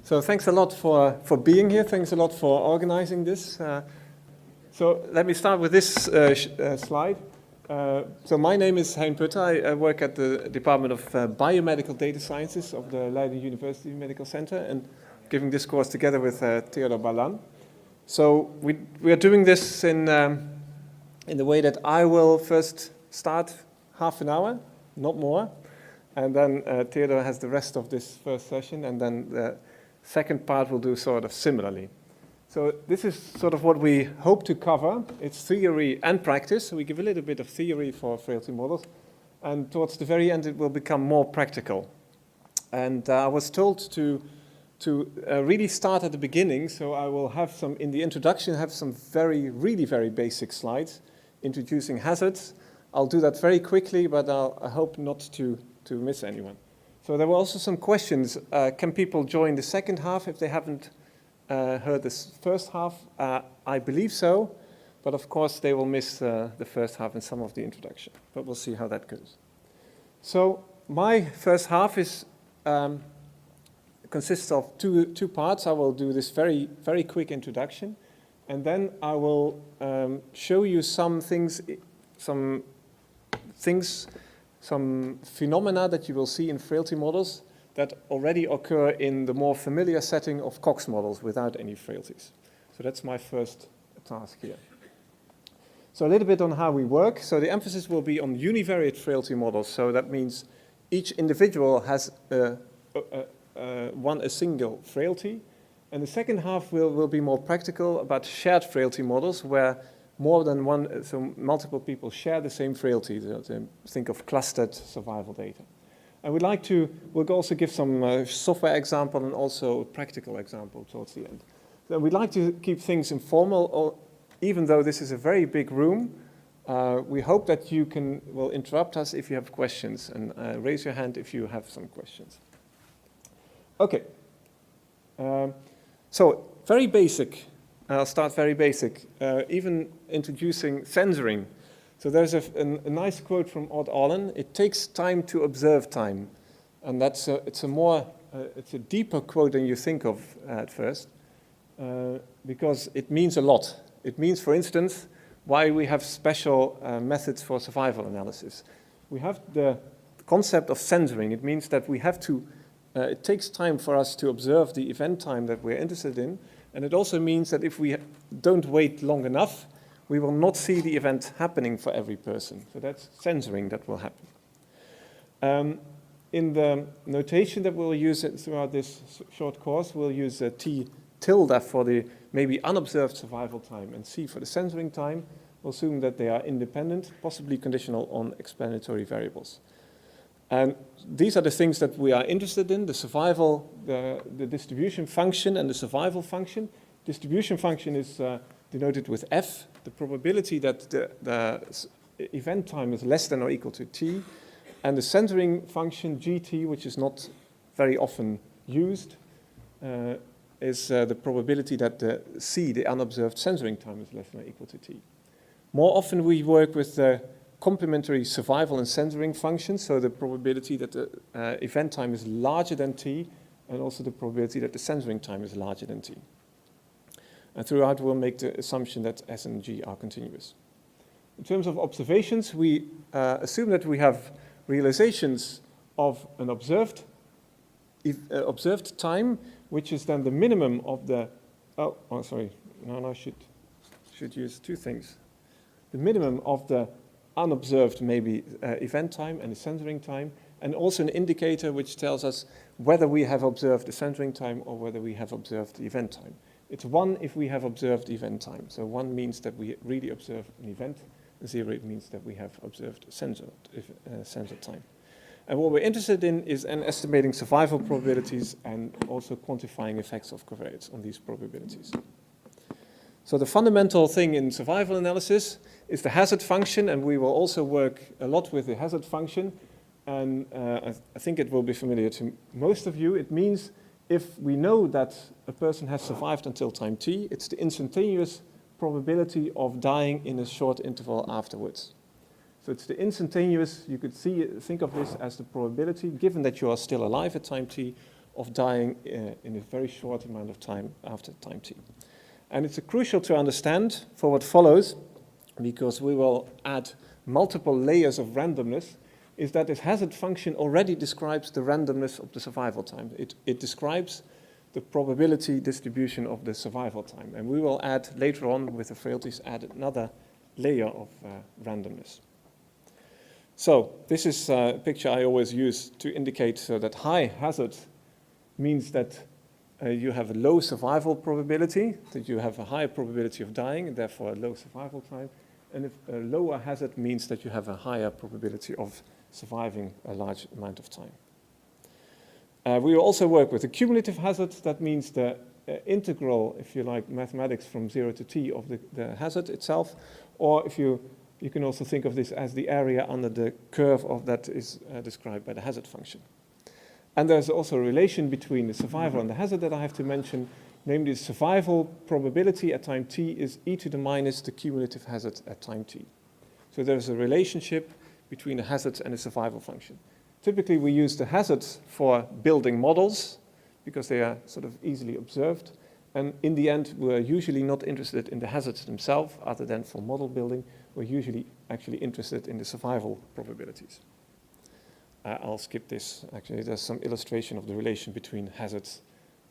So thanks a lot for being here. Thanks a lot for organizing this. So let me start with this slide. So my name is Hein. I work at the Department of Biomedical Data Sciences of the Leiden University Medical Center and giving this course together with Theodor Balan. So we are doing this in the way that I will first start half an hour, not more, and then Theodor has the rest of this first session, and then the second part will do sort of similarly. So this is sort of what we hope to cover. It's theory and practice. So we give a little bit of theory for frailty models, and towards the very end it will become more practical. And I was told to really start at the beginning, so I will have some, in the introduction, have some really very basic slides introducing hazards. I'll do that very quickly, but I hope not to miss anyone. So there were also some questions. Can people join the second half if they haven't heard this first half? I believe so, but of course they will miss the first half and some of the introduction, but we'll see how that goes. So my first half is consists of two parts. I will do this very quick introduction, and then I will show you some phenomena that you will see in frailty models that already occur in the more familiar setting of Cox models without any frailties. So that's my first task here. So a little bit on how we work. So the emphasis will be on univariate frailty models. So that means each individual has a single frailty. And the second half will be more practical about shared frailty models where more than one, so multiple people share the same frailty. So think of clustered survival data. And we'll also give some software example and also practical example towards the end. So we'd like to keep things informal, even though this is a very big room. We hope that you will interrupt us if you have questions, and raise your hand if you have some questions. Okay. So very basic. I'll start very basic, even introducing censoring. So there's a nice quote from Odd Allen. It takes time to observe time. And it's a deeper quote than you think of at first, because it means a lot. It means, for instance, why we have special methods for survival analysis. We have the concept of censoring. It means that we have to, it takes time for us to observe the event time that we're interested in. And it also means that if we don't wait long enough, we will not see the event happening for every person. So that's censoring that will happen. In the notation that we'll use throughout this short course, we'll use T tilde for the maybe unobserved survival time and C for the censoring time. We'll assume that they are independent, possibly conditional on explanatory variables. And these are the things that we are interested in, the survival, the distribution function and the survival function. Distribution function is denoted with F, the probability that the event time is less than or equal to T, and the censoring function GT, which is not very often used, is the probability that the C, the unobserved censoring time, is less than or equal to T. More often we work with the complementary survival and censoring functions, so the probability that the event time is larger than T, and also the probability that the censoring time is larger than T. And throughout we'll make the assumption that S and G are continuous. In terms of observations, we assume that we have realizations of an observed time, which is then the minimum of the, I should use two things. The minimum of the unobserved maybe event time and the censoring time, and also an indicator which tells us whether we have observed the censoring time or whether we have observed the event time. It's 1 if we have observed event time. So 1 means that we really observe an event, 0 means that we have observed censored time. And what we're interested in is estimating survival probabilities and also quantifying effects of covariates on these probabilities. So the fundamental thing in survival analysis is the hazard function, and we will also work a lot with the hazard function. And I think it will be familiar to most of you. It means if we know that a person has survived until time t, it's the instantaneous probability of dying in a short interval afterwards. So it's the instantaneous, you could think of this as the probability, given that you are still alive at time t, of dying in a very short amount of time after time t. And it's crucial to understand for what follows, because we will add multiple layers of randomness, is that this hazard function already describes the randomness of the survival time. It describes the probability distribution of the survival time. And we will add, later on with the frailties, add another layer of randomness. So this is a picture I always use to indicate so that high hazard means that you have a low survival probability, that you have a higher probability of dying, and therefore a low survival time. And if a lower hazard means that you have a higher probability of surviving a large amount of time. We also work with a cumulative hazard. That means the integral, if you like, mathematics from 0 to t of the hazard itself. Or if you can also think of this as the area under the curve of that is described by the hazard function. And there's also a relation between the survival and the hazard that I have to mention. Namely, the survival probability at time t is e to the minus the cumulative hazard at time t. So there's a relationship between the hazards and the survival function. Typically, we use the hazards for building models because they are sort of easily observed. And in the end, we're usually not interested in the hazards themselves, other than for model building. We're usually actually interested in the survival probabilities. I'll skip this. Actually, there's some illustration of the relation between hazards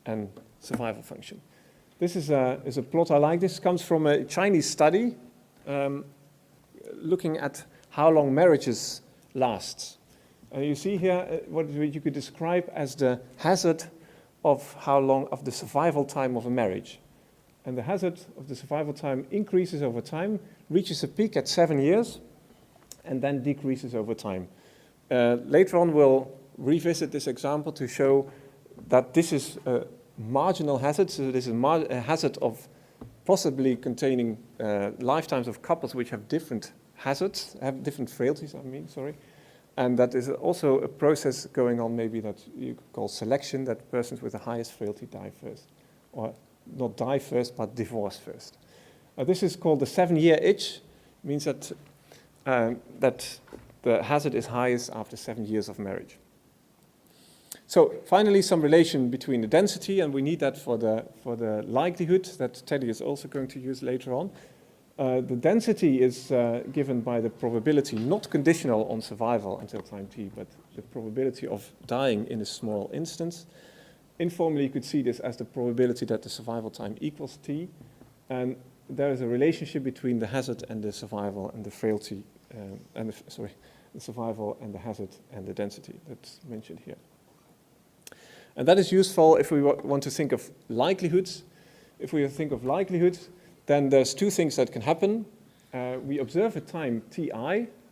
and survival function. This is a plot I like. This comes from a Chinese study looking at how long marriages last. You see here what you could describe as the hazard of how long of the survival time of a marriage. And the hazard of the survival time increases over time, reaches a peak at 7 years, and then decreases over time. Later on, we'll revisit this example to show that this is a marginal hazard. So this is a hazard of possibly containing lifetimes of couples which have different hazards, have different frailties, And that is also a process going on maybe that you could call selection, that persons with the highest frailty die first. Or not die first, but divorce first. This is called the 7-year itch. It means that, that the hazard is highest after 7 years of marriage. So finally, some relation between the density, and we need that for the likelihood that Teddy is also going to use later on. The density is given by the probability, not conditional on survival until time t, but the probability of dying in a small instance. Informally, you could see this as the probability that the survival time equals t, and there is a relationship between the hazard and the survival and the frailty, the survival and the hazard and the density that's mentioned here. And that is useful if we want to think of likelihoods. If we think of likelihoods, then there's two things that can happen. We observe a time ti,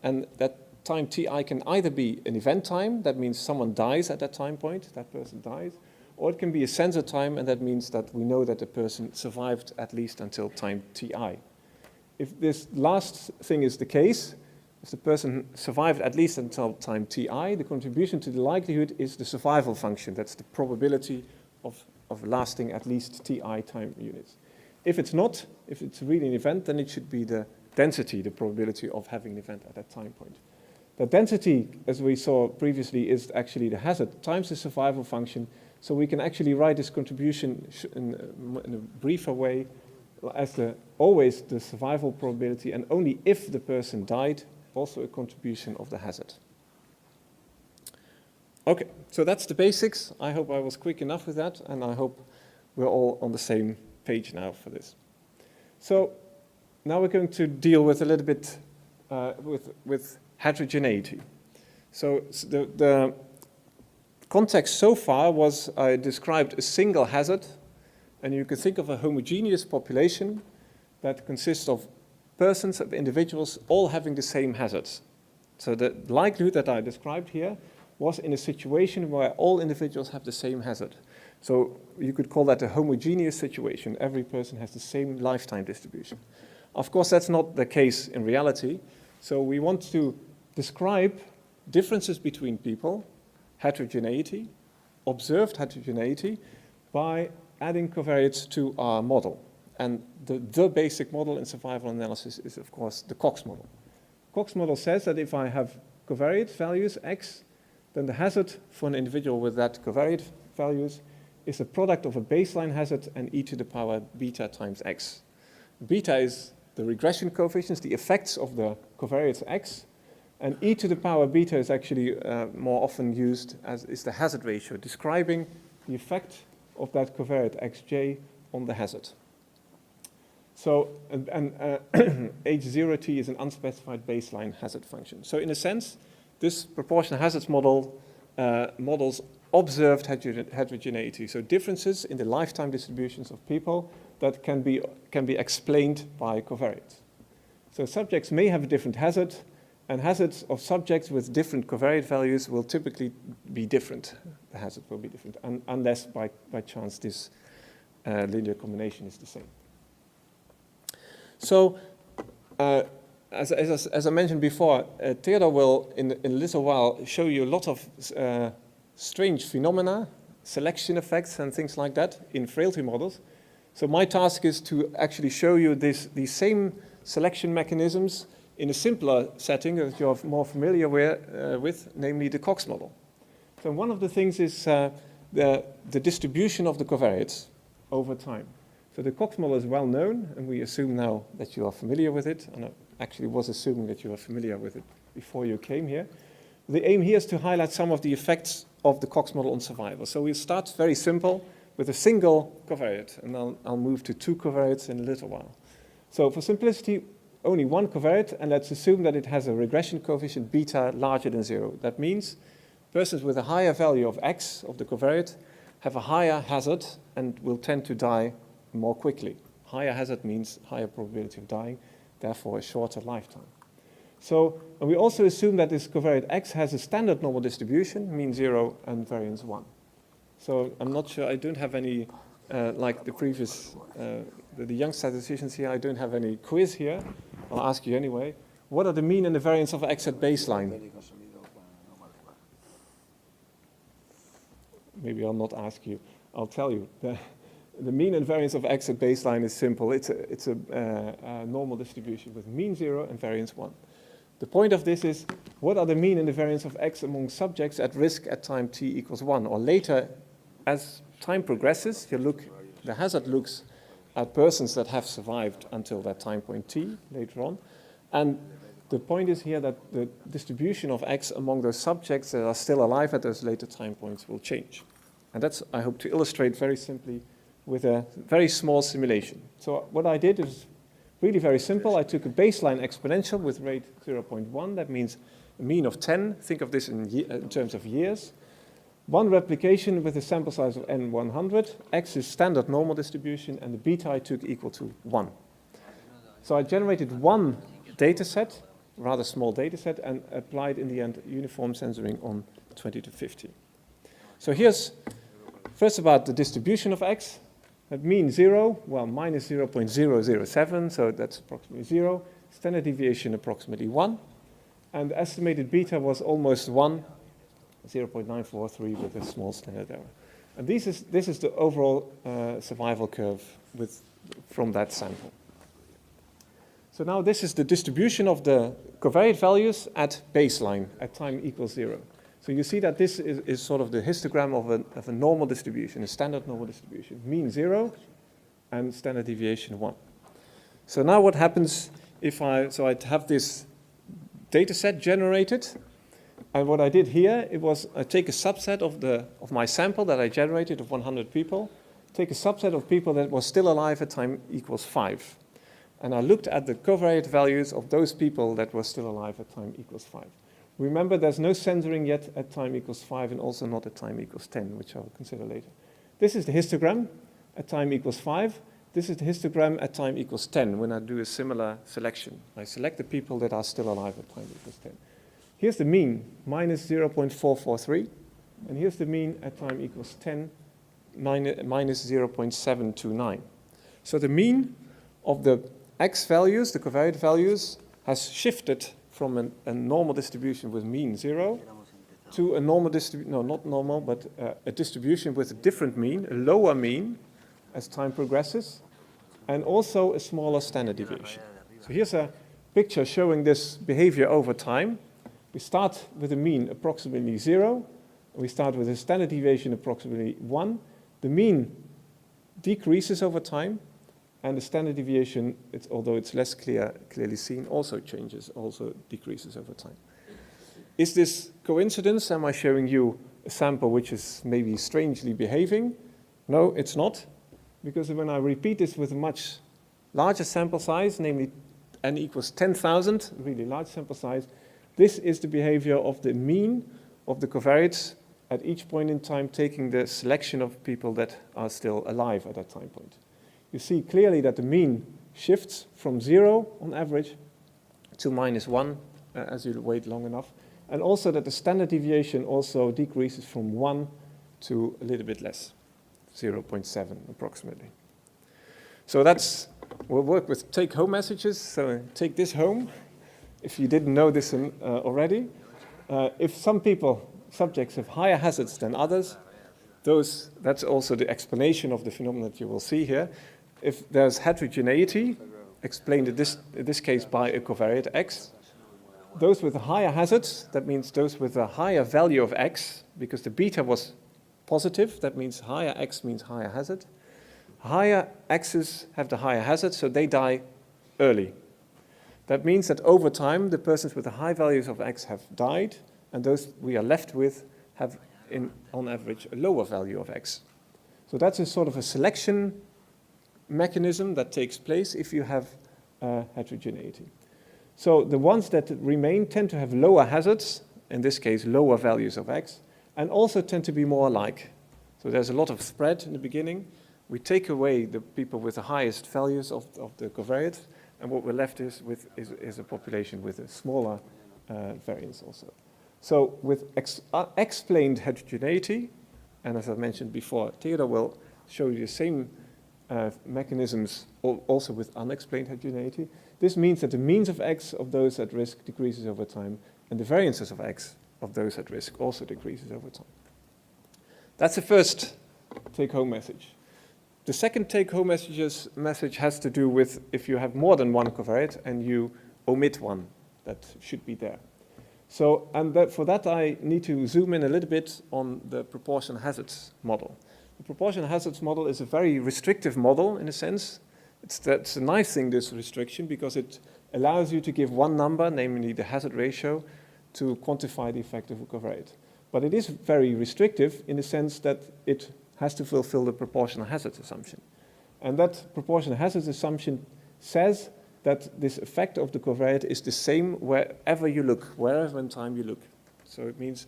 and that time ti can either be an event time, that means someone dies at that time point, that person dies, or it can be a sensor time, and that means that we know that the person survived at least until time ti. If this last thing is the case, if the person survived at least until time ti, the contribution to the likelihood is the survival function. That's the probability of lasting at least ti time units. If it's not, if it's really an event, then it should be the density, the probability of having an event at that time point. The density, as we saw previously, is actually the hazard times the survival function. So we can actually write this contribution in a briefer way as always the survival probability, and only if the person died, also a contribution of the hazard. Okay, so that's the basics. I hope I was quick enough with that, and I hope we're all on the same page now for this. So now we're going to deal with a little bit with heterogeneity. So the context so far was I described a single hazard, and you can think of a homogeneous population that consists of persons, of individuals, all having the same hazards. So the likelihood that I described here was in a situation where all individuals have the same hazard. So you could call that a homogeneous situation. Every person has the same lifetime distribution. Of course, that's not the case in reality. So we want to describe differences between people, heterogeneity, observed heterogeneity, by adding covariates to our model. And the basic model in survival analysis is, of course, the Cox model. Cox model says that if I have covariate values, x, then the hazard for an individual with that covariate values is the product of a baseline hazard and e to the power beta times x. Beta is the regression coefficients, the effects of the covariates x, and e to the power beta is actually more often used as is the hazard ratio, describing the effect of that covariate xj on the hazard. So, H0t is an unspecified baseline hazard function. So in a sense, this proportional hazards model models observed heterogeneity, so differences in the lifetime distributions of people that can be explained by covariates. So subjects may have a different hazard, and hazards of subjects with different covariate values will typically be different. The hazard will be different, unless by chance this linear combination is the same. So, as I mentioned before, Theodor will, in a little while, show you a lot of strange phenomena, selection effects, and things like that in frailty models. So my task is to actually show you these same selection mechanisms in a simpler setting that you're more familiar with, namely the Cox model. So one of the things is the distribution of the covariates over time. So the Cox model is well known, and we assume now that you are familiar with it, and I actually was assuming that you are familiar with it before you came here. The aim here is to highlight some of the effects of the Cox model on survival. So we'll start very simple with a single covariate, and I'll move to two covariates in a little while. So for simplicity, only one covariate, and let's assume that it has a regression coefficient beta larger than 0. That means persons with a higher value of x of the covariate have a higher hazard and will tend to die more quickly. Higher hazard means higher probability of dying, therefore a shorter lifetime. So and we also assume that this covariate x has a standard normal distribution, mean 0 and variance 1. So I'm not sure, I don't have any, like the previous, the young statisticians here, I don't have any quiz here. I'll ask you anyway. What are the mean and the variance of x at baseline? Maybe I'll not ask you, I'll tell you. The mean and variance of x at baseline is simple. It's a normal distribution with mean 0 and variance 1. The point of this is, what are the mean and the variance of x among subjects at risk at time t equals 1? Or later, as time progresses, the hazard looks at persons that have survived until that time point t, later on. And the point is here that the distribution of x among those subjects that are still alive at those later time points will change. And that's, I hope to illustrate very simply with a very small simulation. So what I did is really very simple. I took a baseline exponential with rate 0.1. That means a mean of 10. Think of this in terms of years. One replication with a sample size of n100. X is standard normal distribution, and the beta I took equal to 1. So I generated one data set, rather small data set, and applied in the end uniform censoring on 20 to 50. So here's first about the distribution of x. That mean 0, well, minus 0.007, so that's approximately 0. Standard deviation approximately 1. And the estimated beta was almost 1, 0.943 with a small standard error. And this is the overall survival curve from that sample. So now this is the distribution of the covariate values at baseline, at time equals 0. So you see that this is sort of the histogram of a normal distribution, a standard normal distribution. Mean 0 and standard deviation 1. So now what happens if I'd have this data set generated, and what I did here, I take a subset of my sample that I generated of 100 people, take a subset of people that were still alive at time equals 5. And I looked at the covariate values of those people that were still alive at time equals 5. Remember, there's no censoring yet at time equals 5 and also not at time equals 10, which I'll consider later. This is the histogram at time equals 5. This is the histogram at time equals 10 when I do a similar selection. I select the people that are still alive at time equals 10. Here's the mean, minus 0.443. And here's the mean at time equals 10, minus 0.729. So the mean of the x values, the covariate values, has shifted from a normal distribution with mean 0 to a normal distribution, no, not normal, but a distribution with a different mean, a lower mean as time progresses, and also a smaller standard deviation. So here's a picture showing this behavior over time. We start with a mean approximately 0, We start with a standard deviation approximately 1. The mean decreases over time, and the standard deviation, although it's less clearly seen, also changes, also decreases over time. Is this coincidence? Am I showing you a sample which is maybe strangely behaving? No, it's not, because when I repeat this with a much larger sample size, namely n equals 10,000, really large sample size, this is the behavior of the mean of the covariates at each point in time, taking the selection of people that are still alive at that time point. You see clearly that the mean shifts from 0 on average to -1 as you wait long enough, and also that the standard deviation also decreases from 1 to a little bit less, 0.7 approximately. So we'll work with take-home messages, so take this home, if you didn't know this already. If some subjects have higher hazards than others, that's also the explanation of the phenomenon that you will see here. If there's heterogeneity, explained in this case by a covariate x, those with a higher hazards, that means those with a higher value of x, because the beta was positive, that means higher x means higher hazard. Higher x's have the higher hazard, so they die early. That means that over time, the persons with the high values of x have died, and those we are left with have, on average, a lower value of x. So that's a sort of a selection mechanism that takes place if you have heterogeneity. So the ones that remain tend to have lower hazards, in this case lower values of x, and also tend to be more alike. So there's a lot of spread in the beginning. We take away the people with the highest values of the covariates, and what we're left is a population with a smaller variance also. So with explained heterogeneity, and as I mentioned before, Theodor will show you the same mechanisms also with unexplained heterogeneity. This means that the means of x of those at risk decreases over time, and the variances of x of those at risk also decreases over time. That's the first take-home message. The second take-home message has to do with if you have more than one covariate and you omit one that should be there. So, for that I need to zoom in a little bit on the proportion hazards model. The proportion hazards model is a very restrictive model in a sense. That's a nice thing, this restriction, because it allows you to give one number, namely the hazard ratio, to quantify the effect of a covariate. But it is very restrictive in the sense that it has to fulfill the proportional hazards assumption. And that proportional hazards assumption says that this effect of the covariate is the same wherever you look, wherever in time you look. So it means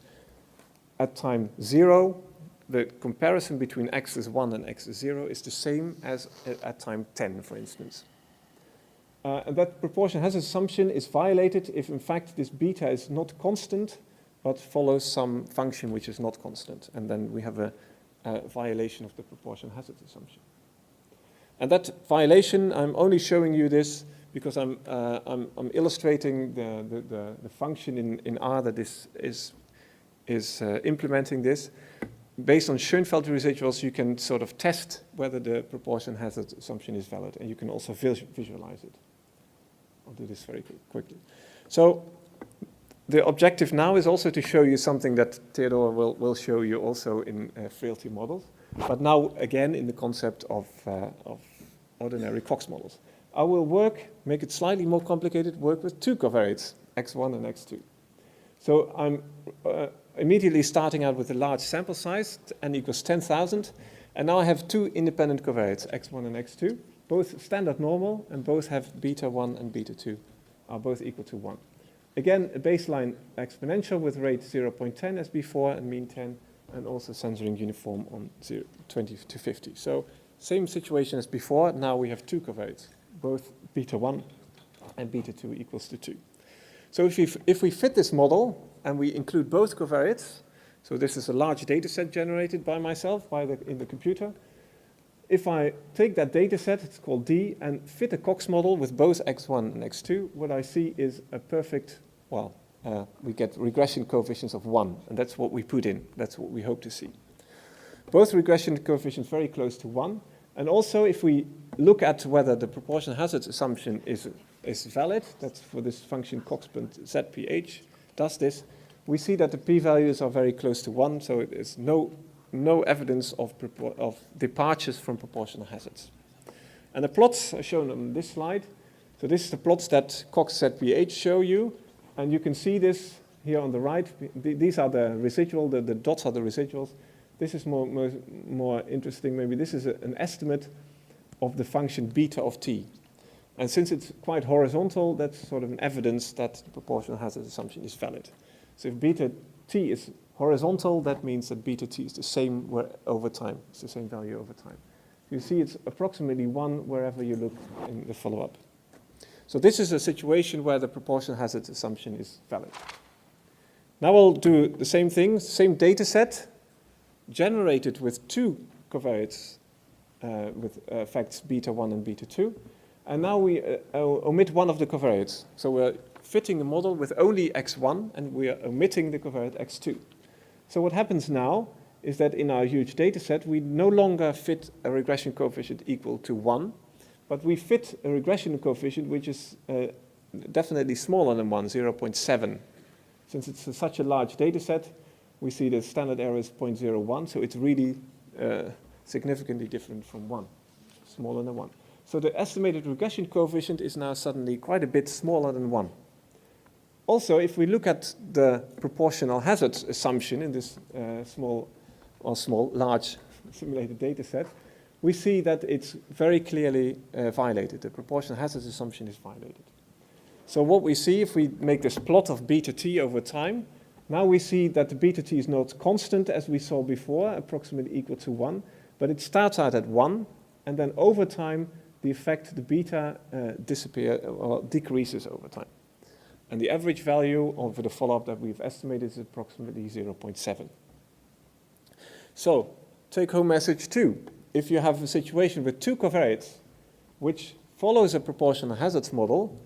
at time 0, the comparison between x is 1 and x is 0 is the same as at time 10, for instance. And that proportional hazards assumption is violated if, in fact, this beta is not constant, but follows some function which is not constant. And then we have a violation of the proportional hazards assumption. And that violation, I'm only showing you this because I'm illustrating the function in R that is implementing this. Based on Schoenfeld residuals, you can sort of test whether the proportion hazard assumption is valid, and you can also visualize it. I'll do this very quickly. So the objective now is also to show you something that Theodor will show you also in Frailty models, but now again in the concept of ordinary Cox models. I will make it slightly more complicated, work with two covariates, x1 and x2. So I'm immediately starting out with a large sample size, n equals 10,000, and now I have two independent covariates, x1 and x2, both standard normal, and both have beta 1 and beta 2, are both equal to 1. Again, a baseline exponential with rate 0.10 as before, and mean 10, and also censoring uniform on 20 to 50. So same situation as before, now we have two covariates, both beta 1 and beta 2 equals to 2. So if we fit this model, and we include both covariates, so this is a large data set generated by myself in the computer. If I take that data set, it's called D, and fit a Cox model with both x1 and x2, what I see is a perfect, we get regression coefficients of 1, and that's what we put in. That's what we hope to see. Both regression coefficients very close to 1, and also if we look at whether the proportional hazards assumption is valid, that's for this function Cox.zph, does this, we see that the p-values are very close to 1, so it is no evidence of departures from proportional hazards. And the plots are shown on this slide. So this is the plots that Cox ZPH show you, and you can see this here on the right. These are the residual, the dots are the residuals. This is more interesting. Maybe this is an estimate of the function beta of t. And since it's quite horizontal, that's sort of an evidence that the proportional hazard assumption is valid. So if beta t is horizontal, that means that beta t is the same over time. It's the same value over time. You see it's approximately 1 wherever you look in the follow-up. So this is a situation where the proportional hazard assumption is valid. Now we'll do the same thing, same data set, generated with 2 covariates with effects beta 1 and beta 2. And now we omit one of the covariates. So we're fitting the model with only x1, and we are omitting the covariate x2. So what happens now is that in our huge data set, we no longer fit a regression coefficient equal to 1, but we fit a regression coefficient which is definitely smaller than 1, 0.7. Since it's such a large data set, we see the standard error is 0.01, so it's really significantly different from 1, smaller than 1. So the estimated regression coefficient is now suddenly quite a bit smaller than 1. Also, if we look at the proportional hazard assumption in this large simulated data set, we see that it's very clearly violated. The proportional hazard assumption is violated. So what we see, if we make this plot of beta t over time, now we see that the beta t is not constant as we saw before, approximately equal to 1, but it starts out at 1, and then over time, the effect, the beta, decreases over time. And the average value over the follow-up that we've estimated is approximately 0.7. So, take-home message 2. If you have a situation with 2 covariates, which follows a proportional hazards model,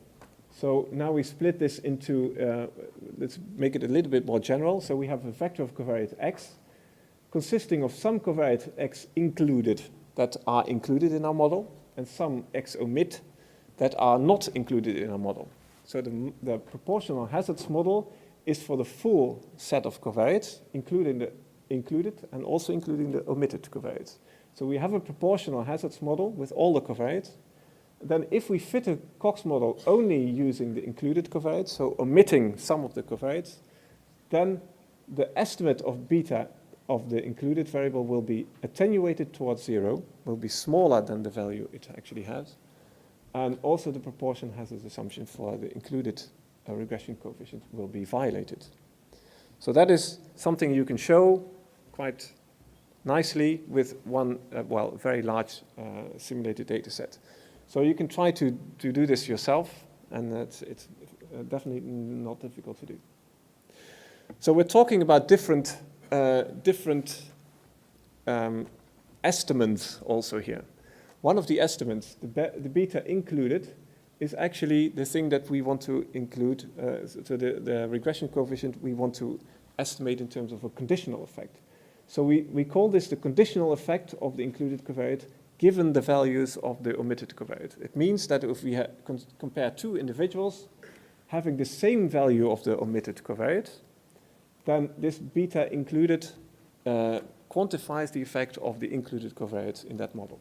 so now we split this into, let's make it a little bit more general. So we have a vector of covariate x, consisting of some covariate x included that are included in our model, and some x omit that are not included in our model. So the proportional hazards model is for the full set of covariates, including the included and also including the omitted covariates. So we have a proportional hazards model with all the covariates. Then if we fit a Cox model only using the included covariates, so omitting some of the covariates, then the estimate of beta of the included variable will be attenuated towards 0, will be smaller than the value it actually has. And also the proportion hazard assumption for the included regression coefficient will be violated. So that is something you can show quite nicely with one, very large simulated data set. So you can try to do this yourself, and it's definitely not difficult to do. So we're talking about different estimates also here. One of the estimates, the beta included, is actually the thing that we want to include, so the regression coefficient we want to estimate in terms of a conditional effect. So we call this the conditional effect of the included covariate given the values of the omitted covariate. It means that if we compare 2 individuals having the same value of the omitted covariate, then this beta included quantifies the effect of the included covariates in that model.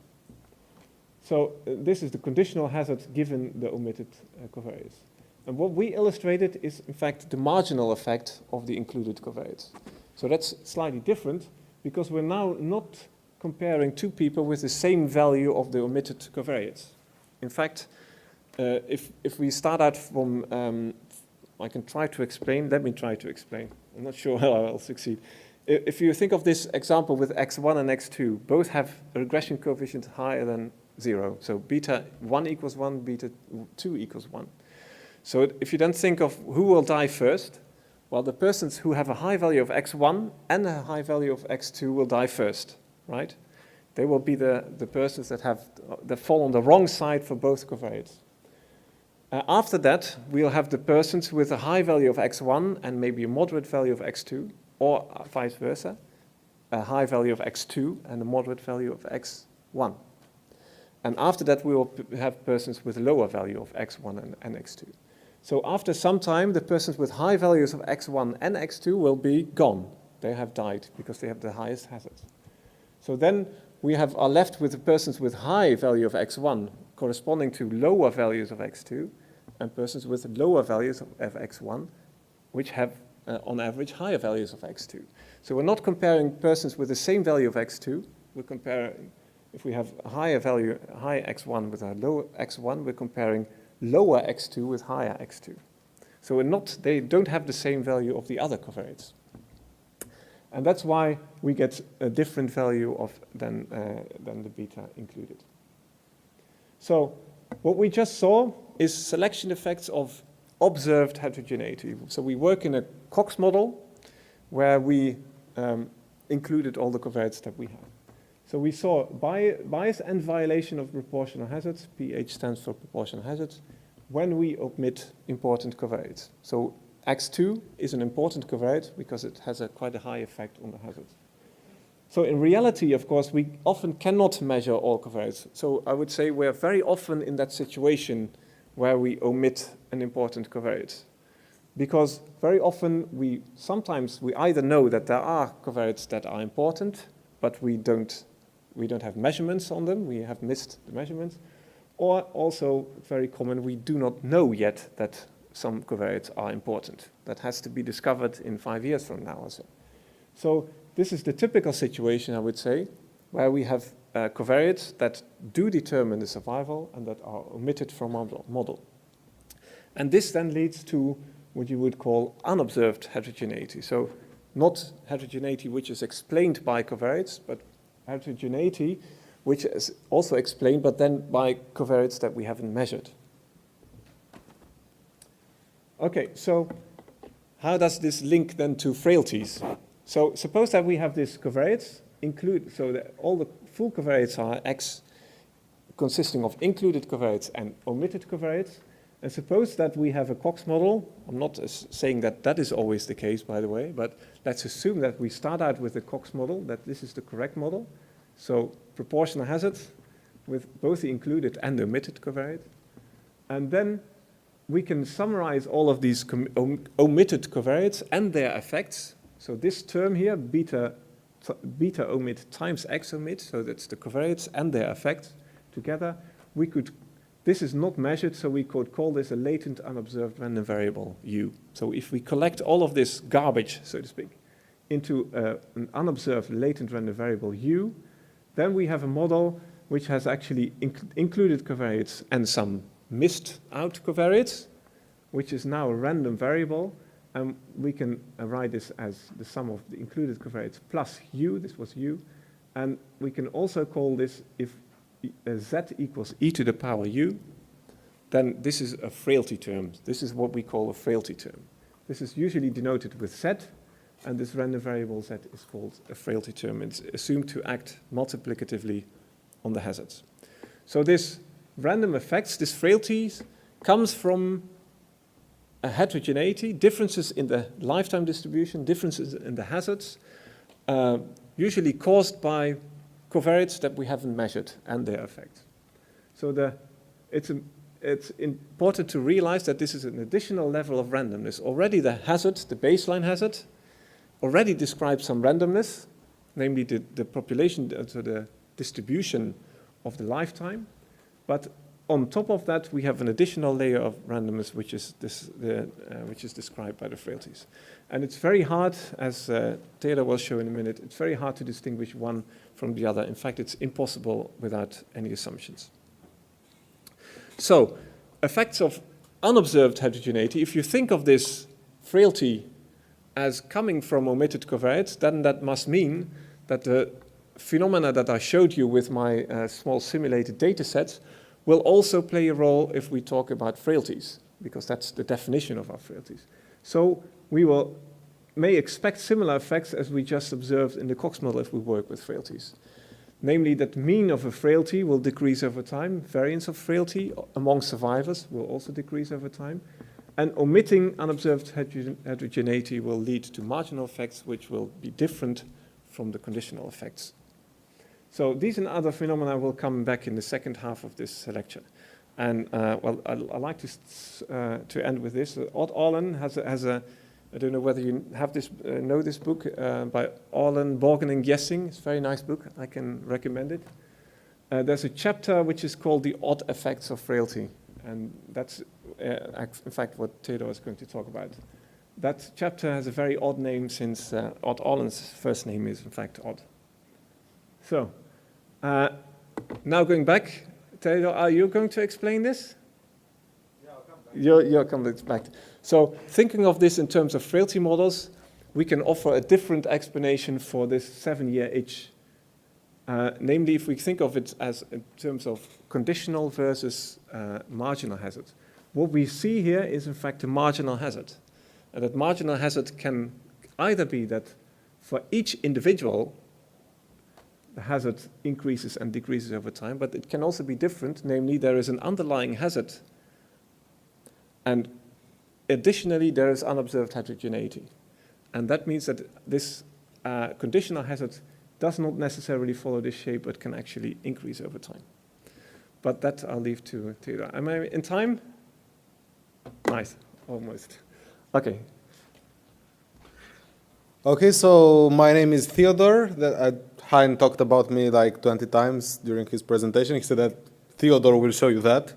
So this is the conditional hazard given the omitted covariates. And what we illustrated is, in fact, the marginal effect of the included covariates. So that's slightly different because we're now not comparing 2 people with the same value of the omitted covariates. In fact, if we start out from, I can try to explain, let me try to explain. I'm not sure how I'll succeed. If you think of this example with x1 and x2, both have a regression coefficient higher than 0. So beta 1 equals 1, beta 2 equals 1. So if you then think of who will die first, well, the persons who have a high value of x1 and a high value of x2 will die first, right? They will be the persons that fall on the wrong side for both covariates. After that, we'll have the persons with a high value of x1 and maybe a moderate value of x2, or vice versa, a high value of x2 and a moderate value of x1. And after that, we will have persons with a lower value of x1 and x2. So after some time, the persons with high values of x1 and x2 will be gone. They have died because they have the highest hazard. So then we are left with the persons with high value of x1 corresponding to lower values of x2, and persons with lower values of x1, which have, on average, higher values of x2. So we're not comparing persons with the same value of x2. We're comparing, if we have a higher value, high x1 with a low x1, we're comparing lower x2 with higher x2. So they don't have the same value of the other covariates. And that's why we get a different value than the beta included. So what we just saw is selection effects of observed heterogeneity. So we work in a Cox model where we included all the covariates that we have. So we saw bias and violation of proportional hazards. PH stands for proportional hazards, when we omit important covariates. So X2 is an important covariate because it has quite a high effect on the hazards. So in reality, of course, we often cannot measure all covariates. So I would say we're very often in that situation where we omit an important covariate. Because very often sometimes we either know that there are covariates that are important, but we don't have measurements on them, we have missed the measurements, or also very common, we do not know yet that some covariates are important. That has to be discovered in 5 years from now or so. So this is the typical situation, I would say, where we have covariates that do determine the survival and that are omitted from our model. And this then leads to what you would call unobserved heterogeneity. So not heterogeneity which is explained by covariates, but heterogeneity which is also explained, but then by covariates that we haven't measured. Okay, so how does this link then to frailties? So suppose that we have these covariates, so that all the full covariates are X consisting of included covariates and omitted covariates. And suppose that we have a Cox model. I'm not saying that that is always the case, by the way, but let's assume that we start out with the Cox model, that this is the correct model. So proportional hazards with both the included and the omitted covariate. And then we can summarize all of these omitted covariates and their effects. So this term here, beta omit times X omit, so that's the covariates and their effects together. This is not measured, so we could call this a latent unobserved random variable U. So if we collect all of this garbage, so to speak, into an unobserved latent random variable U, then we have a model which has actually included covariates and some missed out covariates, which is now a random variable, and we can write this as the sum of the included covariates plus U, this was U, and we can also call this, if Z equals e to the power U, then this is a frailty term. This is what we call a frailty term. This is usually denoted with Z, and this random variable Z is called a frailty term. It's assumed to act multiplicatively on the hazards. So this random effects, this frailties, comes from a heterogeneity, differences in the lifetime distribution, differences in the hazards, usually caused by covariates that we haven't measured and their effects. So it's important to realize that this is an additional level of randomness. Already the hazard, the baseline hazard, already describes some randomness, namely the population, so the distribution of the lifetime. But on top of that, we have an additional layer of randomness, which is described by the frailties. And it's very hard, as Theodor will show in a minute, it's very hard to distinguish one from the other. In fact, it's impossible without any assumptions. So, effects of unobserved heterogeneity, if you think of this frailty as coming from omitted covariates, then that must mean that the phenomena that I showed you with my small simulated data sets will also play a role if we talk about frailties, because that's the definition of our frailties. So we may expect similar effects as we just observed in the Cox model if we work with frailties. Namely, that mean of a frailty will decrease over time, variance of frailty among survivors will also decrease over time, and omitting unobserved heterogeneity will lead to marginal effects which will be different from the conditional effects. So these and other phenomena will come back in the second half of this lecture. And well, I like to end with this. Odd Allen has a I don't know whether you have this know this book by Allen, Borgen and Gessing. It's a very nice book. I can recommend it. There's a chapter which is called The Odd Effects of Frailty, and that's in fact what Theodor is going to talk about. That chapter has a very odd name since Odd Allen's first name is in fact odd. So now going back, Theodor, are you going to explain this? Yeah, I'll come back. You're coming back. So thinking of this in terms of frailty models, we can offer a different explanation for this 7-year itch. Namely, if we think of it as in terms of conditional versus marginal hazard. What we see here is in fact a marginal hazard. And that marginal hazard can either be that for each individual, the hazard increases and decreases over time, but it can also be different, namely there is an underlying hazard, and additionally there is unobserved heterogeneity. And that means that this conditional hazard does not necessarily follow this shape, but can actually increase over time. But that I'll leave to Theodor. Am I in time? Nice, almost. Okay. Okay, so my name is Theodor. Hein talked about me like 20 times during his presentation. He said that Theodor will show you that.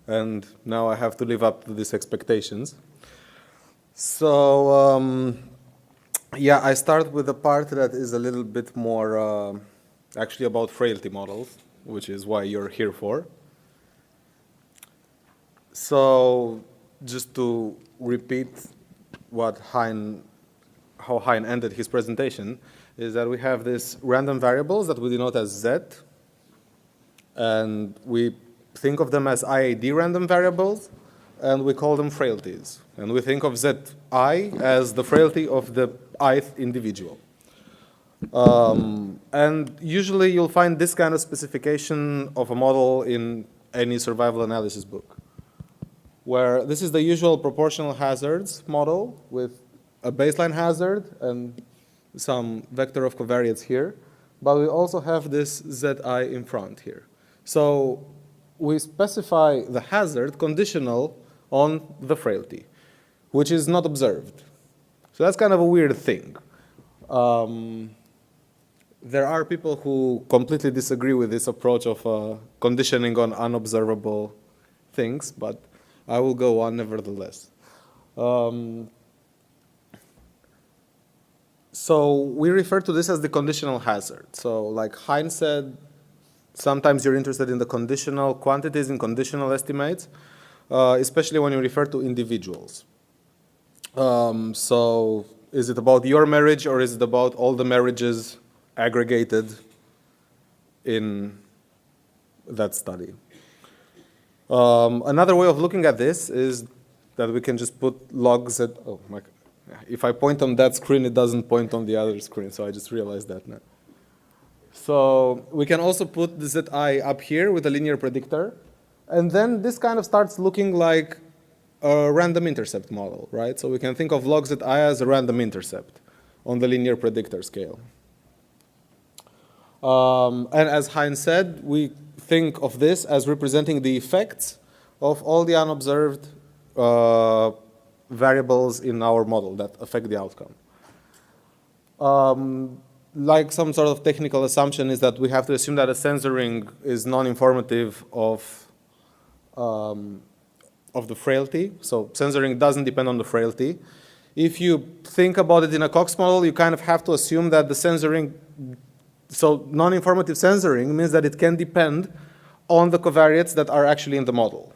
And now I have to live up to these expectations. So, yeah, I start with the part that is a little bit more actually about frailty models, which is why you're here for. So, just to repeat what how Hein ended his presentation, is that we have these random variables that we denote as Z, and we think of them as IAD random variables, and we call them frailties. And we think of Zi as the frailty of the ith individual. And usually you'll find this kind of specification of a model in any survival analysis book, where this is the usual proportional hazards model with a baseline hazard and some vector of covariates here, but we also have this Zi in front here. So we specify the hazard conditional on the frailty, which is not observed. So that's kind of a weird thing. There are people who completely disagree with this approach of conditioning on unobservable things, but I will go on nevertheless. So we refer to this as the conditional hazard. So like Hein said, sometimes you're interested in the conditional quantities in conditional estimates, especially when you refer to individuals. So is it about your marriage or is it about all the marriages aggregated in that study? Another way of looking at this is that we can just put logs at, oh my, if I point on that screen, it doesn't point on the other screen, so I just realized that now. So we can also put the Zi up here with a linear predictor, and then this kind of starts looking like a random intercept model, right? So we can think of log Zi as a random intercept on the linear predictor scale. And as Hein said, we think of this as representing the effects of all the unobserved variables in our model that affect the outcome. Like some sort of technical assumption is that we have to assume that a censoring is non-informative of the frailty. So censoring doesn't depend on the frailty. If you think about it in a Cox model, you kind of have to assume that the censoring, so non-informative censoring means that it can depend on the covariates that are actually in the model.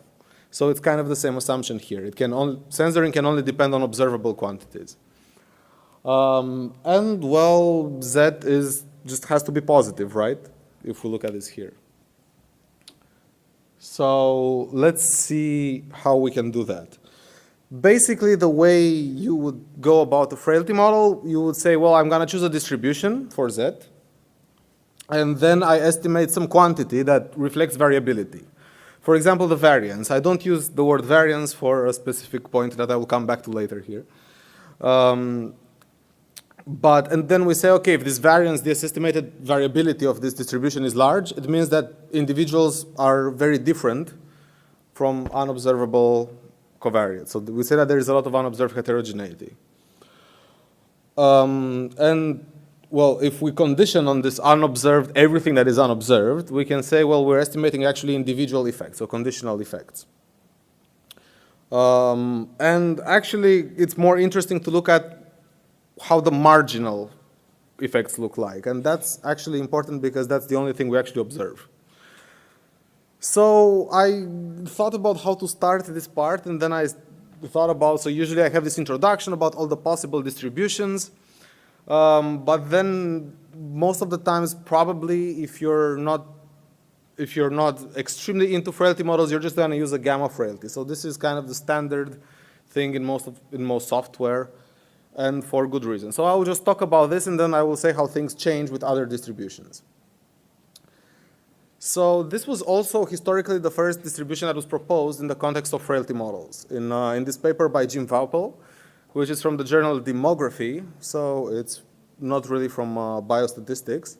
So it's kind of the same assumption here. Censoring can only depend on observable quantities. And well, Z just has to be positive, right? If we look at this here. So let's see how we can do that. Basically, the way you would go about the frailty model, you would say, well, I'm going to choose a distribution for Z, and then I estimate some quantity that reflects variability. For example, the variance. I don't use the word variance for a specific point that I will come back to later here. And then we say, okay, if this variance, this estimated variability of this distribution is large, it means that individuals are very different from unobservable covariates. So we say that there is a lot of unobserved heterogeneity. And well, if we condition on this unobserved, everything that is unobserved, we can say, well, we're estimating actually individual effects, or conditional effects. And actually, it's more interesting to look at how the marginal effects look like. And that's actually important because that's the only thing we actually observe. So I thought about how to start this part, and then I thought about, so usually I have this introduction about all the possible distributions. But then most of the times, probably if you're not extremely into frailty models, you're just going to use a gamma frailty. So this is kind of the standard thing in most software, and for good reason. So I will just talk about this, and then I will say how things change with other distributions. So this was also historically the first distribution that was proposed in the context of frailty models. In this paper by Jim Vaupel, which is from the journal Demography, so it's not really from biostatistics,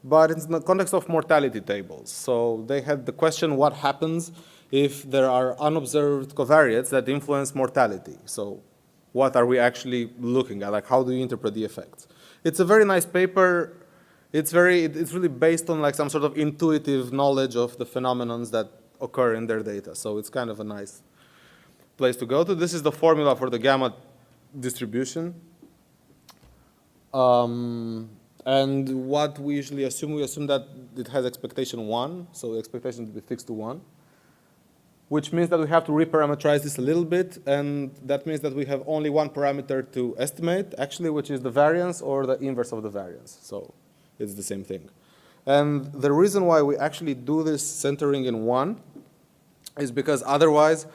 but it's in the context of mortality tables. So they had the question, what happens if there are unobserved covariates that influence mortality? So what are we actually looking at? Like, how do you interpret the effects? It's a very nice paper. It's really based on like some sort of intuitive knowledge of the phenomenons that occur in their data. So it's kind of a nice place to go to. This is the formula for the gamma distribution. And what we usually assume, we assume that it has expectation 1, so the expectation to be fixed to 1, which means that we have to reparameterize this a little bit, and that means that we have only one parameter to estimate, actually, which is the variance or the inverse of the variance. So it's the same thing. And the reason why we actually do this centering in 1 is because otherwise,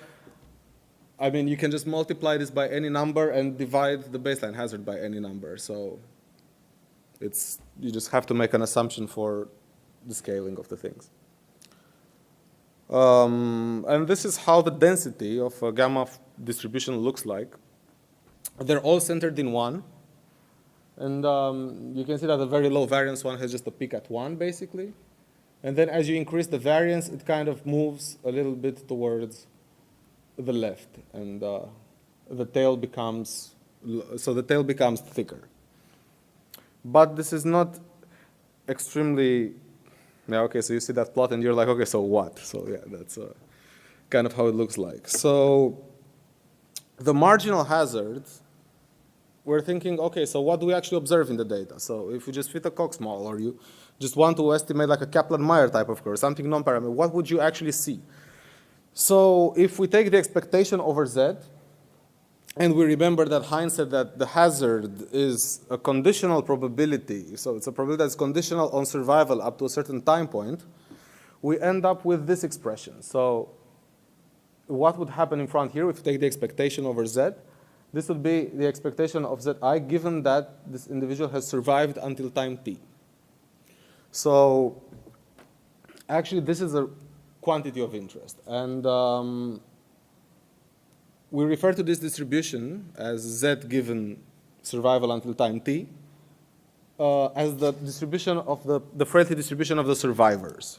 I mean, you can just multiply this by any number and divide the baseline hazard by any number. So you just have to make an assumption for the scaling of the things. And this is how the density of a gamma distribution looks like. They're all centered in 1. And you can see that the very low variance one has just a peak at 1, basically. And then as you increase the variance, it kind of moves a little bit towards the left. And the tail becomes thicker. But this is not extremely, yeah, okay, so you see that plot and you're like, okay, so what? So yeah, that's kind of how it looks like. So the marginal hazard, we're thinking, okay, so what do we actually observe in the data? So if you just fit a Cox model, or you just want to estimate like a Kaplan-Meier type of curve, something non-parametric, what would you actually see? So if we take the expectation over Z, and we remember that Hein said that the hazard is a conditional probability, so it's a probability that's conditional on survival up to a certain time point, we end up with this expression. So what would happen in front here if we take the expectation over Z? This would be the expectation of Zi given that this individual has survived until time t. So actually, this is a quantity of interest. And we refer to this distribution as Z given survival until time t as the distribution of the Frailty distribution of the survivors.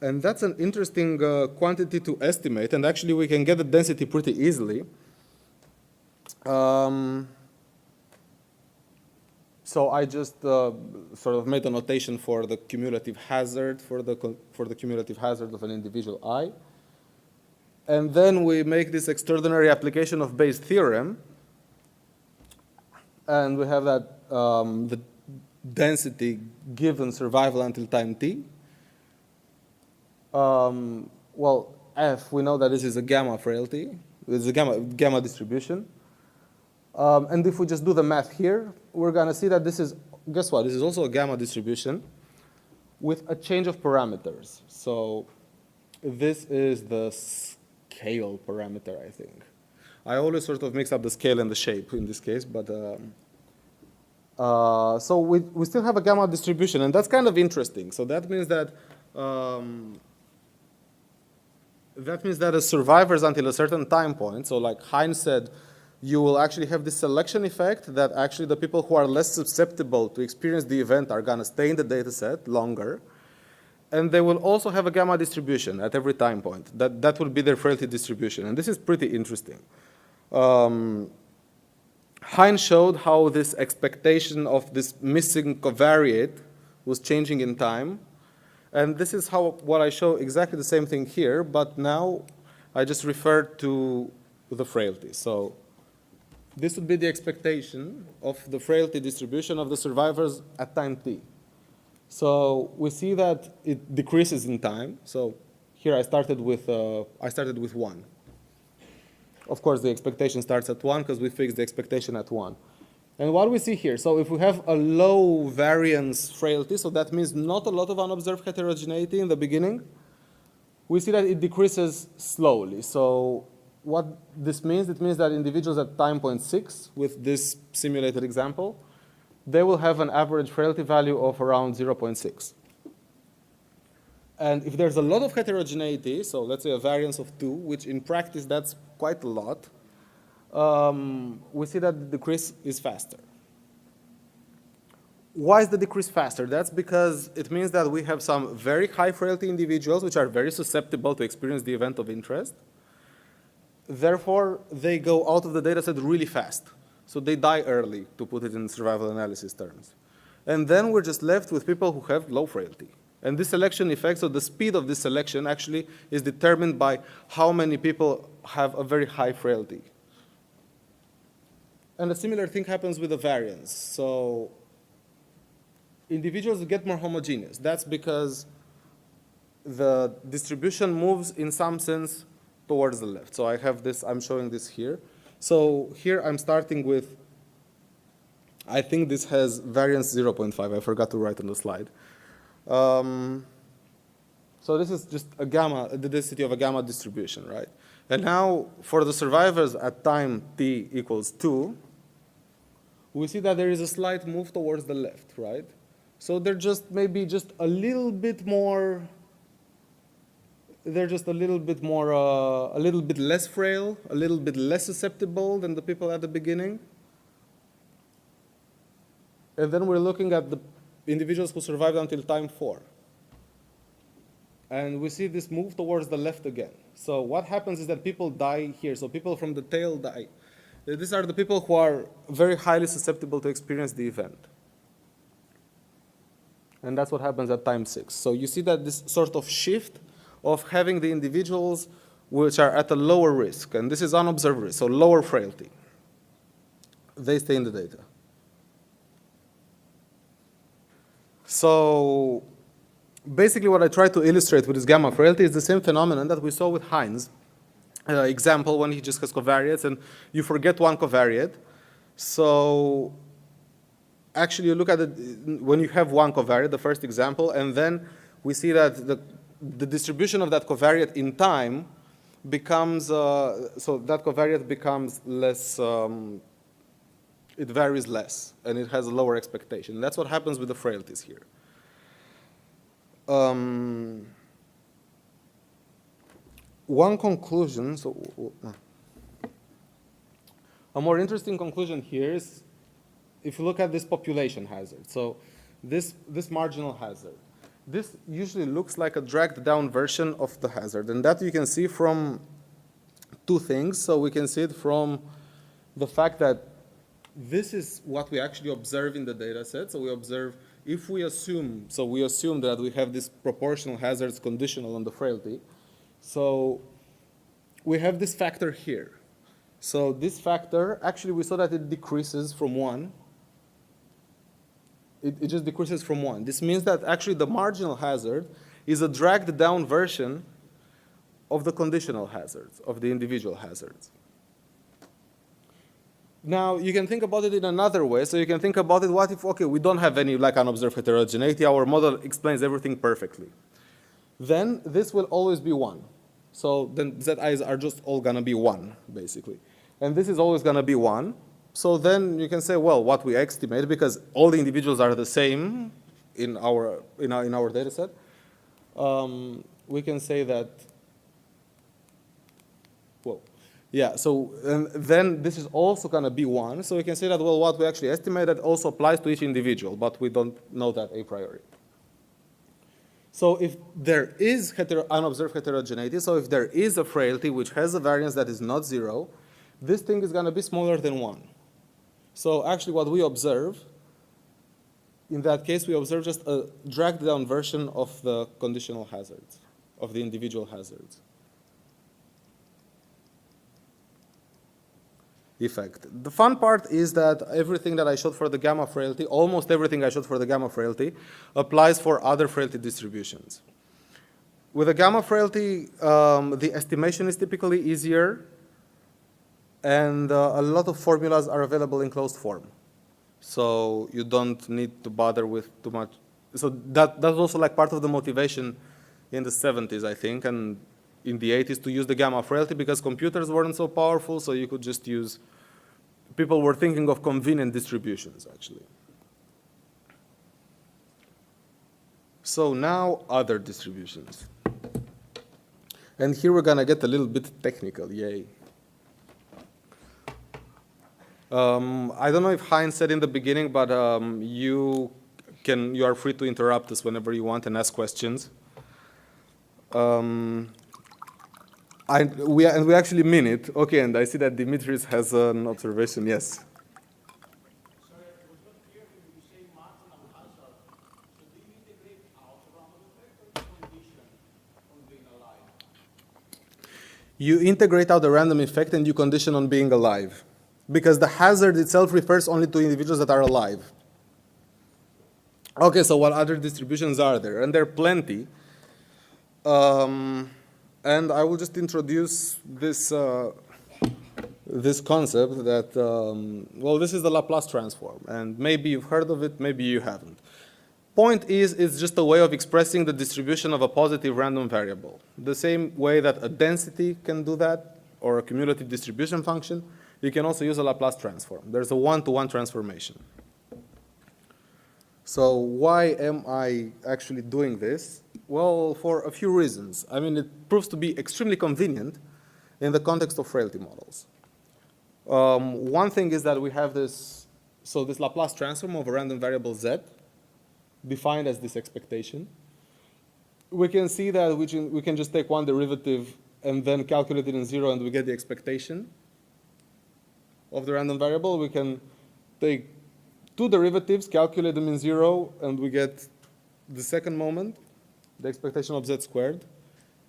And that's an interesting quantity to estimate. And actually, we can get the density pretty easily. So I just sort of made a notation for the cumulative hazard, for the cumulative hazard of an individual I. And then we make this extraordinary application of Bayes' theorem. And we have that the density given survival until time t. Well, F, we know that this is a gamma frailty. It's a gamma distribution. And if we just do the math here, we're going to see that this is, guess what? This is also a gamma distribution with a change of parameters. So this is the scale parameter, I think. I always sort of mix up the scale and the shape in this case, but so we still have a gamma distribution, and that's kind of interesting. So that means that the survivors until a certain time point, so like Hein said, you will actually have this selection effect that actually the people who are less susceptible to experience the event are going to stay in the data set longer. and they will also have a gamma distribution at every time point. That will be their frailty distribution, and this is pretty interesting. Hein showed how this expectation of this missing covariate was changing in time, and this is how what I show exactly the same thing here, but now I just referred to the frailty. So this would be the expectation of the frailty distribution of the survivors at time t. So we see that it decreases in time. So here I started with 1. Of course, the expectation starts at 1 because we fixed the expectation at 1. And what we see here, so if we have a low variance frailty, so that means not a lot of unobserved heterogeneity in the beginning, we see that it decreases slowly. So what this means, it means that individuals at time point 6, with this simulated example, they will have an average frailty value of around 0.6. And if there's a lot of heterogeneity, so let's say a variance of 2, which in practice that's quite a lot, we see that the decrease is faster. Why is the decrease faster? That's because it means that we have some very high frailty individuals which are very susceptible to experience the event of interest. Therefore, they go out of the data set really fast. So they die early, to put it in survival analysis terms. And then we're just left with people who have low frailty. And this selection effect, so the speed of this selection actually is determined by how many people have a very high frailty. And a similar thing happens with the variance. So individuals get more homogeneous. That's because the distribution moves in some sense towards the left. So I have this, I'm showing this here. So here I'm starting with, I think this has variance 0.5. I forgot to write on the slide. So this is just a gamma, the density of a gamma distribution, right? And now for the survivors at time t equals 2, we see that there is a slight move towards the left, right? So they're just maybe just a little bit more, they're just a little bit more, a little bit less frail, a little bit less susceptible than the people at the beginning. And then we're looking at the individuals who survived until time 4. And we see this move towards the left again. So what happens is that people die here. So people from the tail die. These are the people who are very highly susceptible to experience the event. And that's what happens at time 6. So you see that this sort of shift of having the individuals which are at a lower risk, and this is unobserved risk, so lower frailty. They stay in the data. So basically what I try to illustrate with this gamma frailty is the same phenomenon that we saw with Hein's example when he just has covariates and you forget one covariate. So actually you look at it when you have one covariate, the first example, and then we see that the distribution of that covariate in time becomes, so that covariate becomes less, it varies less, and it has a lower expectation. And that's what happens with the frailties here. One conclusion, a more interesting conclusion here is if you look at this population hazard. So this marginal hazard. This usually looks like a dragged down version of the hazard. And that you can see from two things. So we can see it from the fact that this is what we actually observe in the data set. So we observe, if we assume, so we assume that we have this proportional hazards conditional on the frailty. So we have this factor here. So this factor, actually we saw that it decreases from 1. It just decreases from 1. This means that actually the marginal hazard is a dragged down version of the conditional hazards, of the individual hazards. Now, you can think about it in another way. So you can think about it, what if, okay, we don't have any like unobserved heterogeneity, our model explains everything perfectly. Then this will always be 1. So then ZIs are just all gonna be 1, basically. And this is always gonna be 1. So then you can say, well, what we estimate, because all the individuals are the same in our data set, we can say that, well, yeah, so and then this is also going to be 1. So we can say that, well, what we actually estimated also applies to each individual, but we don't know that a priori. So if there is unobserved heterogeneity, so if there is a frailty which has a variance that is not 0, this thing is going to be smaller than 1. So actually what we observe, in that case, we observe just a dragged down version of the conditional hazards, of the individual hazards. Effect. The fun part is that everything that I showed for the gamma frailty, almost everything I showed for the gamma frailty, applies for other frailty distributions. With a gamma frailty, the estimation is typically easier, and a lot of formulas are available in closed form. So you don't need to bother with too much. So that's also like part of the motivation in the 70s, I think, and in the 80s to use the gamma frailty because computers weren't so powerful, so you could just use, people were thinking of convenient distributions, actually. So now other distributions. And here we're going to get a little bit technical, yay. I don't know if Hein said in the beginning, but you are free to interrupt us whenever you want and ask questions. And we actually mean it. Okay, and I see that Dimitris has an observation. Yes. Sorry, it was not clear when you say marginal hazard. So do you integrate out random effect or condition on being alive? You integrate out the random effect and you condition on being alive. Because the hazard itself refers only to individuals that are alive. Okay, so what other distributions are there? And there are plenty. And I will just introduce this, this concept that, well, this is the Laplace transform. And maybe you've heard of it, maybe you haven't. Point is, it's just a way of expressing the distribution of a positive random variable. The same way that a density can do that, or a cumulative distribution function, you can also use a Laplace transform. There's a one-to-one transformation. So why am I actually doing this? Well, for a few reasons. I mean, it proves to be extremely convenient in the context of frailty models. One thing is that we have this, so this Laplace transform of a random variable z, defined as this expectation. We can see that we can just take one derivative and then calculate it in 0 and we get the expectation of the random variable. We can take two derivatives, calculate them in 0, and we get the second moment, the expectation of z squared.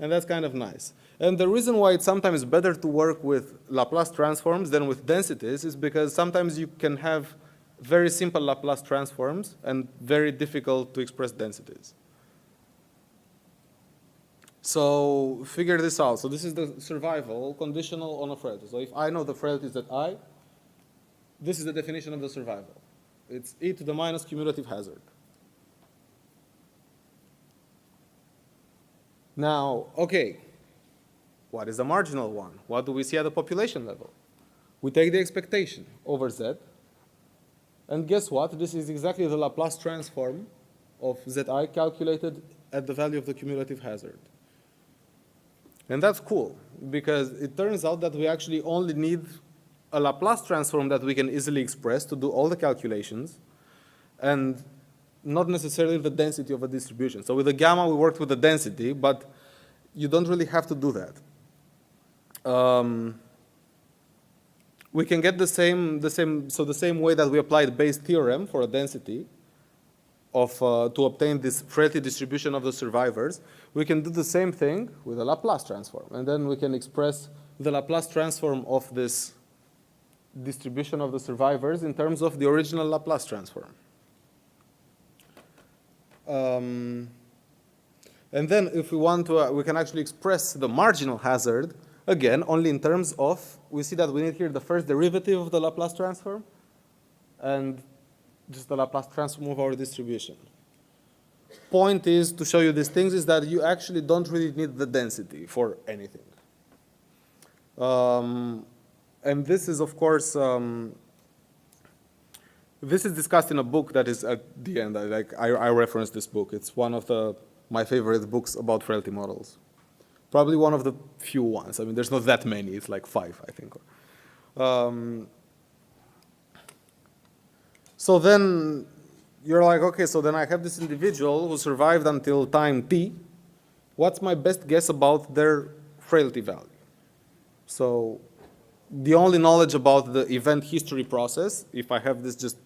And that's kind of nice. And the reason why it's sometimes better to work with Laplace transforms than with densities is because sometimes you can have very simple Laplace transforms and very difficult to express densities. So figure this out. So this is the survival conditional on a frailty. So if I know the frailty is that I, this is the definition of the survival. It's e to the minus cumulative hazard. Now, okay, what is the marginal one? What do we see at the population level? We take the expectation over z, and guess what? This is exactly the Laplace transform of zi calculated at the value of the cumulative hazard. And that's cool, because it turns out that we actually only need a Laplace transform that we can easily express to do all the calculations, and not necessarily the density of a distribution. So with the gamma, we worked with the density, but you don't really have to do that. We can get the same way that we applied Bayes' theorem for a density of to obtain this frailty distribution of the survivors. We can do the same thing with a Laplace transform, and then we can express the Laplace transform of this distribution of the survivors in terms of the original Laplace transform. And then if we want to, we can actually express the marginal hazard, again, only in terms of, we see that we need here the first derivative of the Laplace transform, and just the Laplace transform of our distribution. Point is, to show you these things, is that you actually don't really need the density for anything. And this is, of course, this is discussed in a book that is at the end. I reference this book. It's one of my favorite books about frailty models. Probably one of the few ones. I mean, there's not that many. It's like 5, I think. So then, you're like, okay, so then I have this individual who survived until time t. What's my best guess about their frailty value? So the only knowledge about the event history process, if I have this just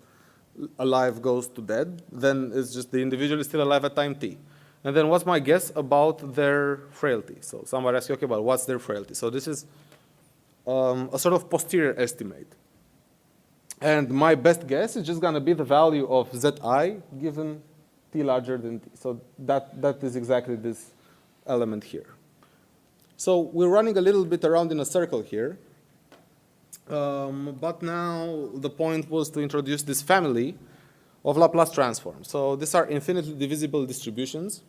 alive goes to dead, then it's just the individual is still alive at time t. And then what's my guess about their frailty? So somebody asks you, okay, but what's their frailty? So this is a sort of posterior estimate. And my best guess is just going to be the value of Zi given t larger than t. So that is exactly this element here. So we're running a little bit around in a circle here. But now the point was to introduce this family of Laplace transforms. So these are infinitely divisible distributions.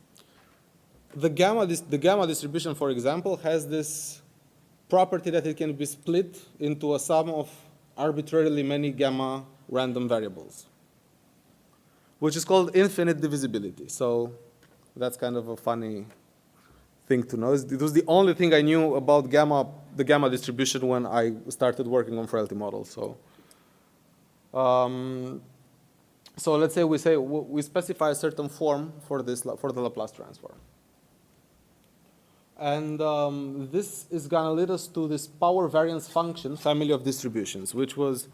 The gamma distribution, for example, has this property that it can be split into a sum of arbitrarily many gamma random variables, which is called infinite divisibility. So that's kind of a funny thing to know. It was the only thing I knew about the gamma distribution when I started working on Frailty models. So let's say we specify a certain form for the Laplace transform. And this is going to lead us to this power variance function family of distributions, which was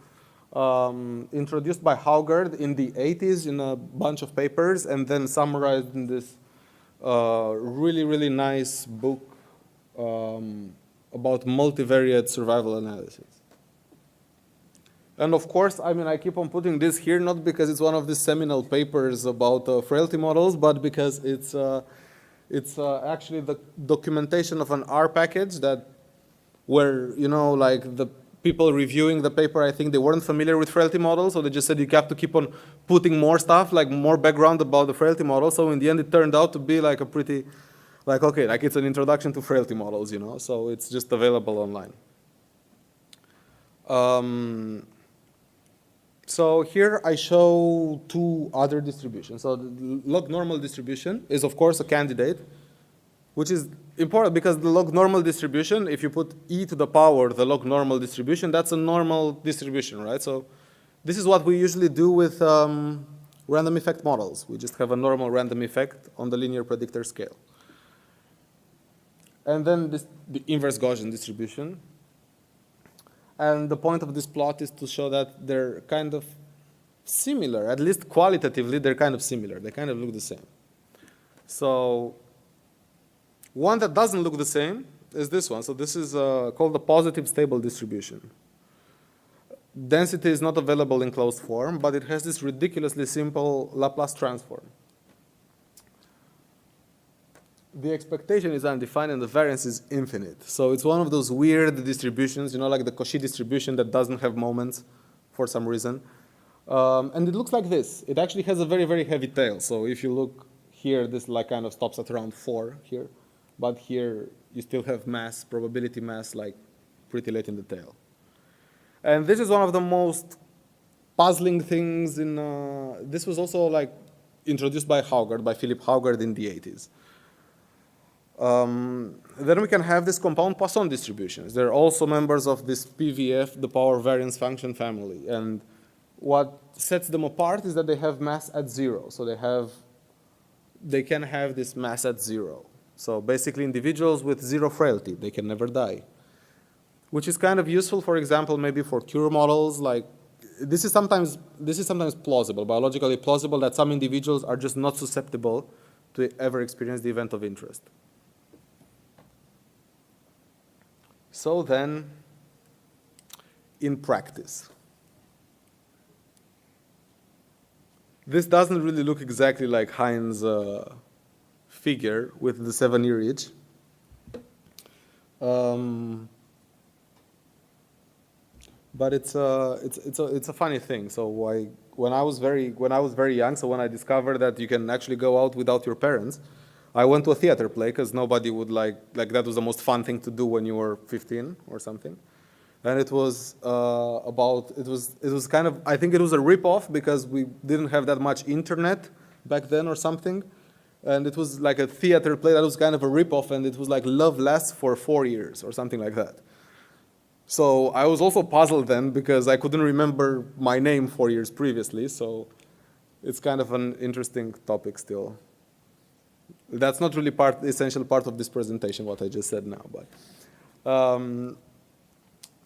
introduced by Haugard in the 80s in a bunch of papers and then summarized in this really, really nice book about multivariate survival analysis. And of course, I mean, I keep on putting this here, not because it's one of the seminal papers about frailty models, but because it's actually the documentation of an R package that where, you know, like the people reviewing the paper, I think they weren't familiar with Frailty models, so they just said you have to keep on putting more stuff, like more background about the Frailty model. So in the end, it turned out to be like a pretty, like, okay, like it's an introduction to Frailty models, you know, so it's just available online. So here I show two other distributions. So the log normal distribution is, of course, a candidate, which is important because the log normal distribution, if you put e to the power the log normal distribution, that's a normal distribution, right? So this is what we usually do with random effect models. We just have a normal random effect on the linear predictor scale. And then the inverse Gaussian distribution. And the point of this plot is to show that they're kind of similar, at least qualitatively, they're kind of similar. They kind of look the same. So one that doesn't look the same is this one. So this is called the positive stable distribution. Density is not available in closed form, but it has this ridiculously simple Laplace transform. The expectation is undefined and the variance is infinite. So it's one of those weird distributions, you know, like the Cauchy distribution that doesn't have moments for some reason. And it looks like this. It actually has a very, very heavy tail. So if you look here, this like kind of stops at around 4 here. But here you still have mass, probability mass, like pretty late in the tail. And this is one of the most puzzling things in, this was also like introduced by Haugard, by Philip Haugard in the 80s. Then we can have this compound Poisson distributions. They're also members of this PVF, the power variance function family. And what sets them apart is that they have mass at 0. So they can have this mass at 0. So basically individuals with 0 frailty, they can never die. Which is kind of useful, for example, maybe for cure models. Like this is sometimes plausible, biologically plausible, that some individuals are just not susceptible to ever experience the event of interest. So then, in practice, this doesn't really look exactly like Hein's figure with the 7-year itch. But it's a funny thing. So when I was very young, so when I discovered that you can actually go out without your parents, I went to a theater play because nobody would like that was the most fun thing to do when you were 15 or something. And it was it was kind of, I think it was a rip-off because we didn't have that much internet back then or something. And it was like a theater play that was kind of a rip-off, and it was like Love Lasts for 4 years or something like that. So I was also puzzled then because I couldn't remember my name 4 years previously. So it's kind of an interesting topic still. That's not really essential part of this presentation, what I just said now. But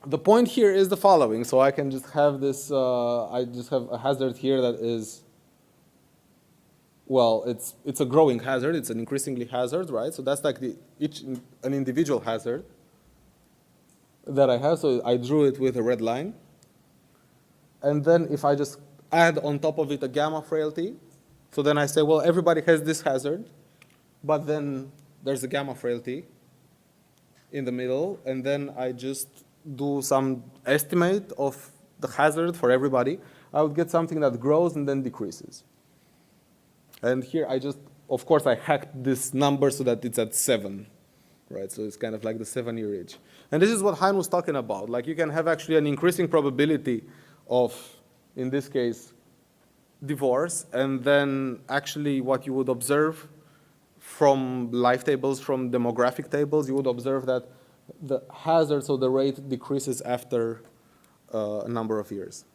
the point here is the following. So I can just have this, I just have a hazard here that is, well, it's a growing hazard. It's an increasingly hazard, right? So that's like an individual hazard that I have. So I drew it with a red line. And then if I just add on top of it a gamma frailty, so then I say, well, everybody has this hazard, but then there's a gamma frailty in the middle, and then I just do some estimate of the hazard for everybody, I would get something that grows and then decreases. And here I just, of course, I hacked this number so that it's at 7, right? So it's kind of like the 7-year age. And this is what Hein was talking about. Like you can have actually an increasing probability of, in this case, divorce, and then actually what you would observe from life tables, from demographic tables, you would observe that the hazard, so the rate decreases after a number of years.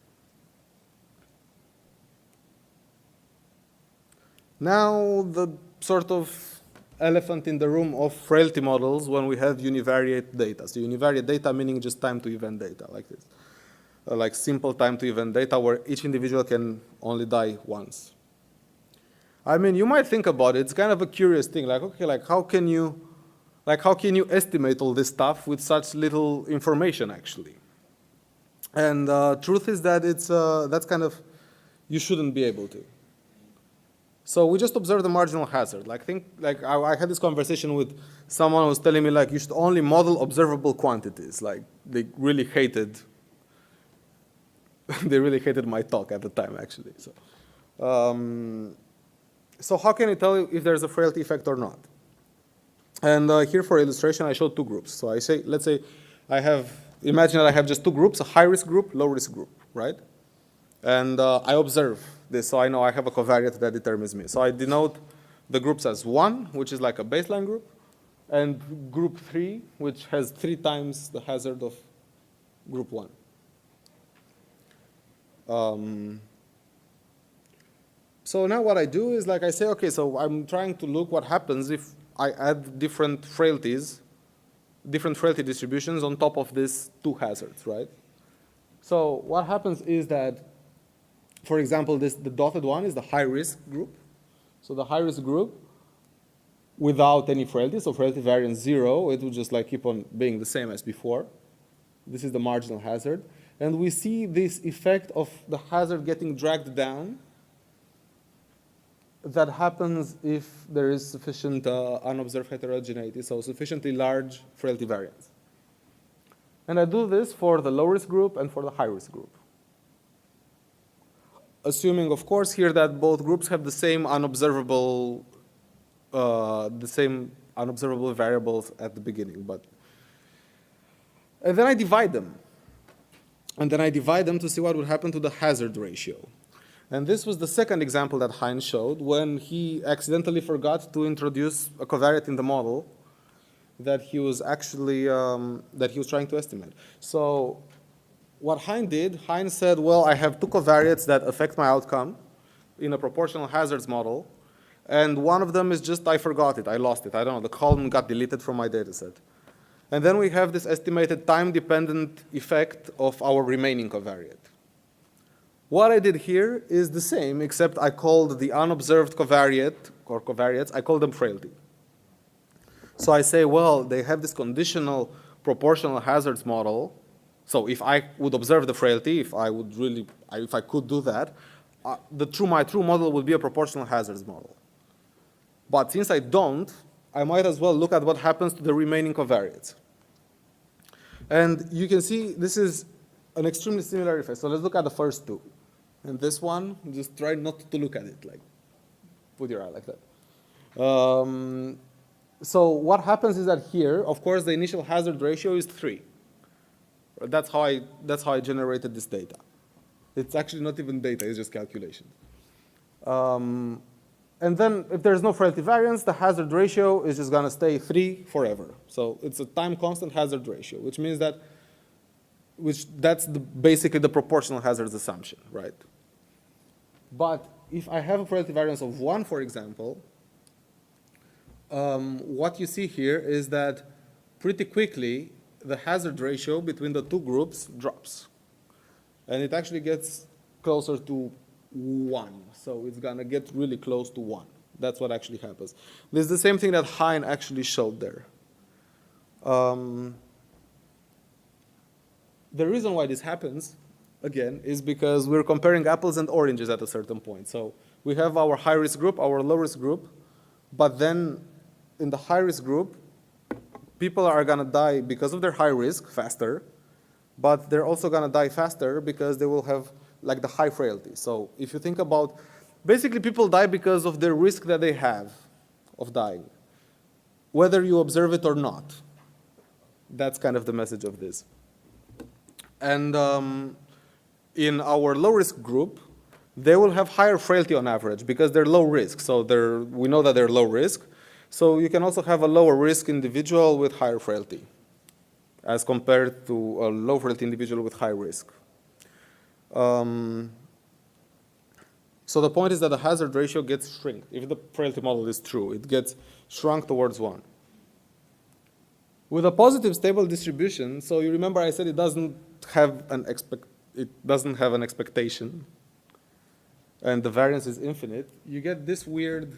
Now, the sort of elephant in the room of frailty models when we have univariate data. So univariate data meaning just time to event data like this. Like simple time to event data where each individual can only die once. I mean, you might think about it, it's kind of a curious thing, like, okay, like how can you estimate all this stuff with such little information actually? And truth is that that's kind of, you shouldn't be able to. So we just observe the marginal hazard. Like I had this conversation with someone who was telling me like you should only model observable quantities. Like they really hated my talk at the time actually. So how can I tell you if there's a frailty effect or not? And here for illustration I showed two groups. So I say, let's say imagine that I have just two groups, a high risk group, low risk group, right? And I observe this, so I know I have a covariate that determines me. So I denote the groups as 1, which is like a baseline group, and group 3, which has 3 times the hazard of group 1. So now what I do is like I say, okay, so I'm trying to look what happens if I add different frailty distributions on top of these 2 hazards, right? So what happens is that, for example, the dotted one is the high-risk group. So the high-risk group, without any frailty, so frailty variance 0, it will just like keep on being the same as before. This is the marginal hazard. And we see this effect of the hazard getting dragged down that happens if there is sufficient unobserved heterogeneity, so sufficiently large frailty variance. And I do this for the low-risk group and for the high-risk group. Assuming, of course, here that both groups have the same unobservable variables at the beginning. And then I divide them. And then I divide them to see what would happen to the hazard ratio. And this was the second example that Hein showed when he accidentally forgot to introduce a covariate in the model that he was actually trying to estimate. So what Hein did, Hein said, well, I have 2 covariates that affect my outcome in a proportional hazards model, and one of them is just I forgot it, I lost it, I don't know, the column got deleted from my data set. And then we have this estimated time-dependent effect of our remaining covariate. What I did here is the same, except I called the unobserved covariate, or covariates, I call them frailty. So I say, well, they have this conditional proportional hazards model. So if I would observe the frailty, if I could do that, my true model would be a proportional hazards model. But since I don't, I might as well look at what happens to the remaining covariates. And you can see this is an extremely similar effect. So let's look at the first 2. And this one, just try not to look at it, like put your eye like that. So what happens is that here, of course, the initial hazard ratio is 3. That's how I generated this data. It's actually not even data, it's just calculation. And then if there's no frailty variance, the hazard ratio is just going to stay 3 forever. So it's a time constant hazard ratio, which means that's basically the proportional hazards assumption, right? But if I have a probability variance of 1, for example, what you see here is that pretty quickly the hazard ratio between the two groups drops. And it actually gets closer to 1. So it's going to get really close to 1. That's what actually happens. This is the same thing that Hein actually showed there. The reason why this happens, again, is because we're comparing apples and oranges at a certain point. So we have our high-risk group, our low-risk group, but then in the high-risk group, people are going to die because of their high risk faster, but they're also going to die faster because they will have like the high frailty. So if you think about, basically people die because of the risk that they have of dying, whether you observe it or not. That's kind of the message of this. And in our low-risk group, they will have higher frailty on average because they're low risk. So we know that they're low risk. So you can also have a lower risk individual with higher frailty as compared to a low frailty individual with high risk. So the point is that the hazard ratio gets shrunk. If the frailty model is true, it gets shrunk towards 1. With a positive stable distribution, so you remember I said it doesn't have an expectation, and the variance is infinite, you get this weird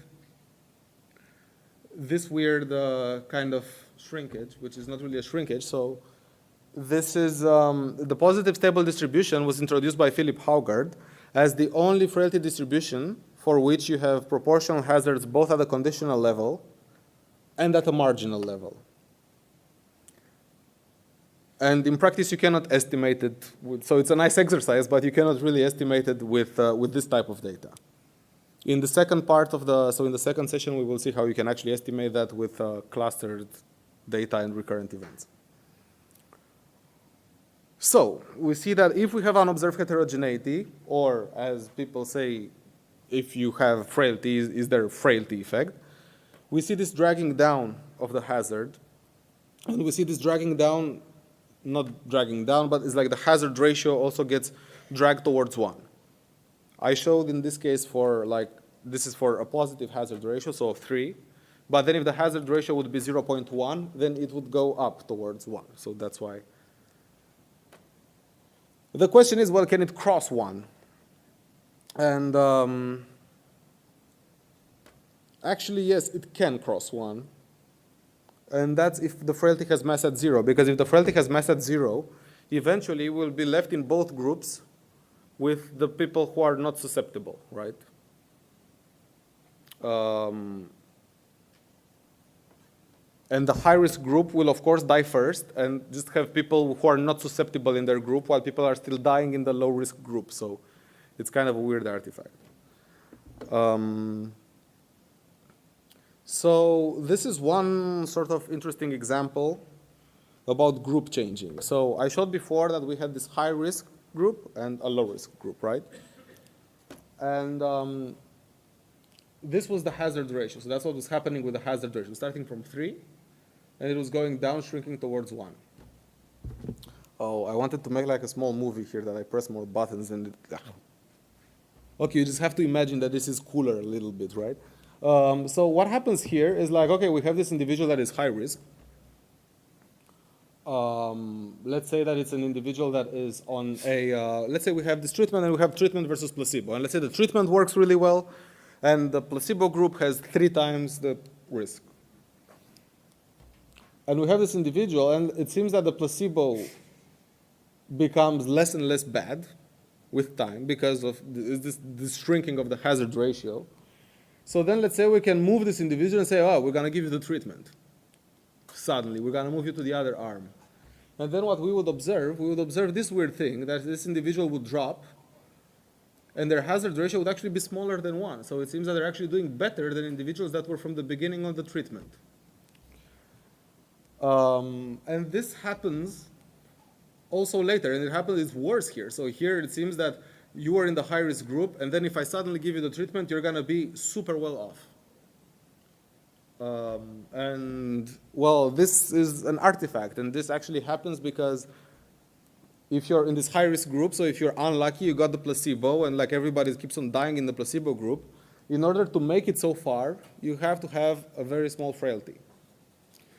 kind of shrinkage, which is not really a shrinkage. So this is the positive stable distribution was introduced by Philip Haugard as the only frailty distribution for which you have proportional hazards both at a conditional level and at a marginal level. And in practice, you cannot estimate it. So it's a nice exercise, but you cannot really estimate it with this type of data. In the second part of in the second session, we will see how you can actually estimate that with clustered data and recurrent events. So we see that if we have unobserved heterogeneity, or as people say, if you have frailty, is there a frailty effect? We see this dragging down of the hazard, and we see this dragging down, not dragging down, but it's like the hazard ratio also gets dragged towards 1. I showed in this case this is for a positive hazard ratio, so of 3. But then if the hazard ratio would be 0.1, then it would go up towards 1. So that's why. The question is, well, can it cross 1? And actually, yes, it can cross 1. And that's if the frailty has mass at 0. Because if the frailty has mass at 0, eventually we'll be left in both groups with the people who are not susceptible, right? And the high-risk group will, of course, die first and just have people who are not susceptible in their group while people are still dying in the low-risk group. So it's kind of a weird artifact. So this is one sort of interesting example about group changing. So I showed before that we had this high-risk group and a low-risk group, right? And this was the hazard ratio. So that's what was happening with the hazard ratio, starting from 3, and it was going down, shrinking towards 1. Oh, I wanted to make like a small movie here that I press more buttons and okay, you just have to imagine that this is cooler a little bit, right? So what happens here is like, okay, we have this individual that is high risk. Let's say that it's an individual that is on a, let's say we have this treatment and we have treatment versus placebo. And let's say the treatment works really well and the placebo group has 3 times the risk. And we have this individual and it seems that the placebo becomes less and less bad with time because of this shrinking of the hazard ratio. So then let's say we can move this individual and say, oh, we're going to give you the treatment. Suddenly, we're going to move you to the other arm. And then what we would observe this weird thing, that this individual would drop, and their hazard ratio would actually be smaller than 1. So it seems that they're actually doing better than individuals that were from the beginning of the treatment. And this happens also later, and it's worse here. So here it seems that you are in the high-risk group, and then if I suddenly give you the treatment, you're going to be super well off. And, well, this is an artifact, and this actually happens because if you're in this high-risk group, so if you're unlucky, you got the placebo, and like everybody keeps on dying in the placebo group, in order to make it so far, you have to have a very small frailty.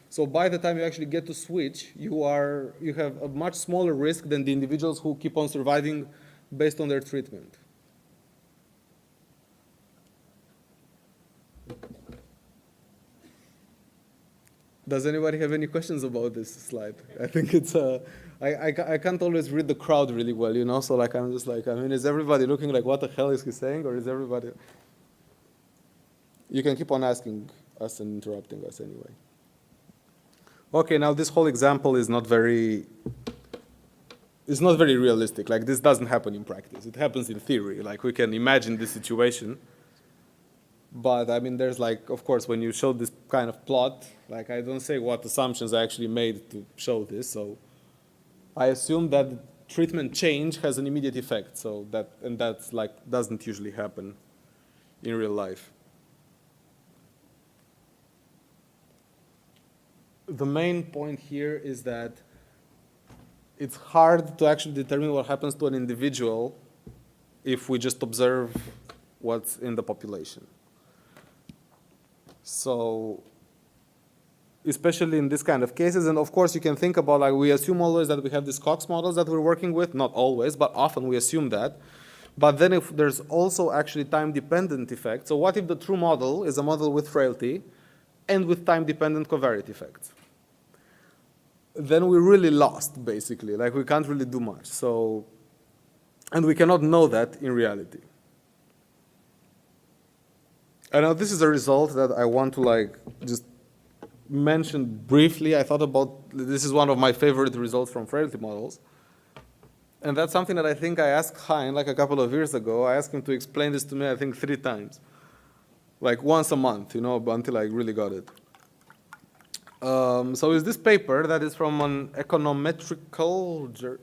So by the time you actually get to switch, you have a much smaller risk than the individuals who keep on surviving based on their treatment. Does anybody have any questions about this slide? I think it's I can't always read the crowd really well, you know. So like I'm just like, I mean, is everybody looking like what the hell is he saying, or is everybody? You can keep on asking us and interrupting us anyway. Okay, now this whole example is not very realistic. Like this doesn't happen in practice. It happens in theory. Like we can imagine this situation. But I mean, there's like, of course, when you show this kind of plot, like I don't say what assumptions I actually made to show this. So I assume that treatment change has an immediate effect. So that's like doesn't usually happen in real life. The main point here is that it's hard to actually determine what happens to an individual if we just observe what's in the population. So, especially in this kind of cases, and of course you can think about, like, we assume always that we have these Cox models that we're working with, not always, but often we assume that. But then if there's also actually time-dependent effects, so what if the true model is a model with frailty and with time-dependent covariate effects? Then we're really lost, basically. Like, we can't really do much. So, and we cannot know that in reality. And now this is a result that I want to like just mention briefly. I thought about, this is one of my favorite results from frailty models. And that's something that I think I asked Hein like a couple of years ago. I asked him to explain this to me, I think 3 times. Like once a month, you know, until I really got it. So it's this paper that is from an econometrical,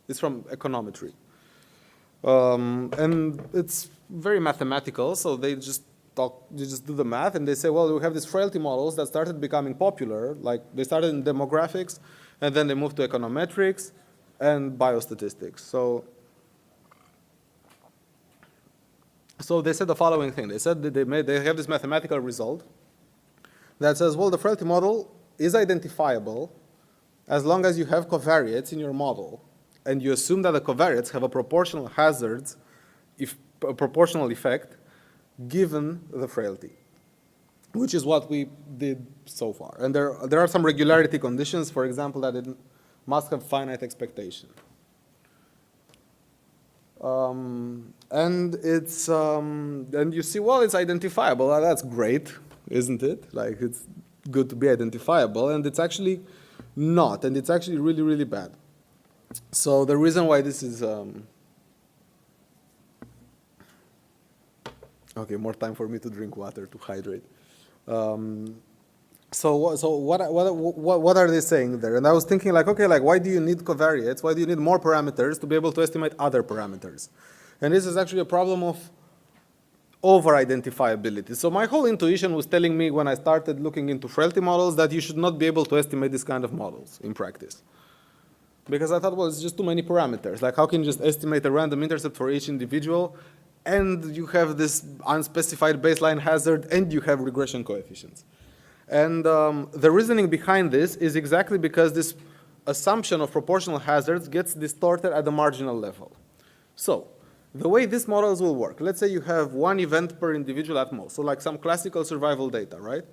it's from econometry. And it's very mathematical, so they just do the math, and they say, well, we have these frailty models that started becoming popular. Like they started in demographics, and then they moved to econometrics and biostatistics. So they said the following thing. They said that they have this mathematical result that says, well, the frailty model is identifiable as long as you have covariates in your model, and you assume that the covariates have a proportional hazards, a proportional effect, given the frailty, which is what we did so far. And there are some regularity conditions, for example, that it must have finite expectation. And it's and you see, well, it's identifiable. Well, that's great, isn't it? Like it's good to be identifiable, and it's actually not, and it's actually really, really bad. So the reason why this is okay, more time for me to drink water to hydrate. So what are they saying there? And I was thinking like, okay, like why do you need covariates? Why do you need more parameters to be able to estimate other parameters? And this is actually a problem of over-identifiability. So my whole intuition was telling me when I started looking into frailty models that you should not be able to estimate this kind of models in practice. Because I thought, well, it's just too many parameters. Like how can you just estimate a random intercept for each individual, and you have this unspecified baseline hazard, and you have regression coefficients. And the reasoning behind this is exactly because this assumption of proportional hazards gets distorted at the marginal level. So the way these models will work, let's say you have 1 event per individual at most, so like some classical survival data, right?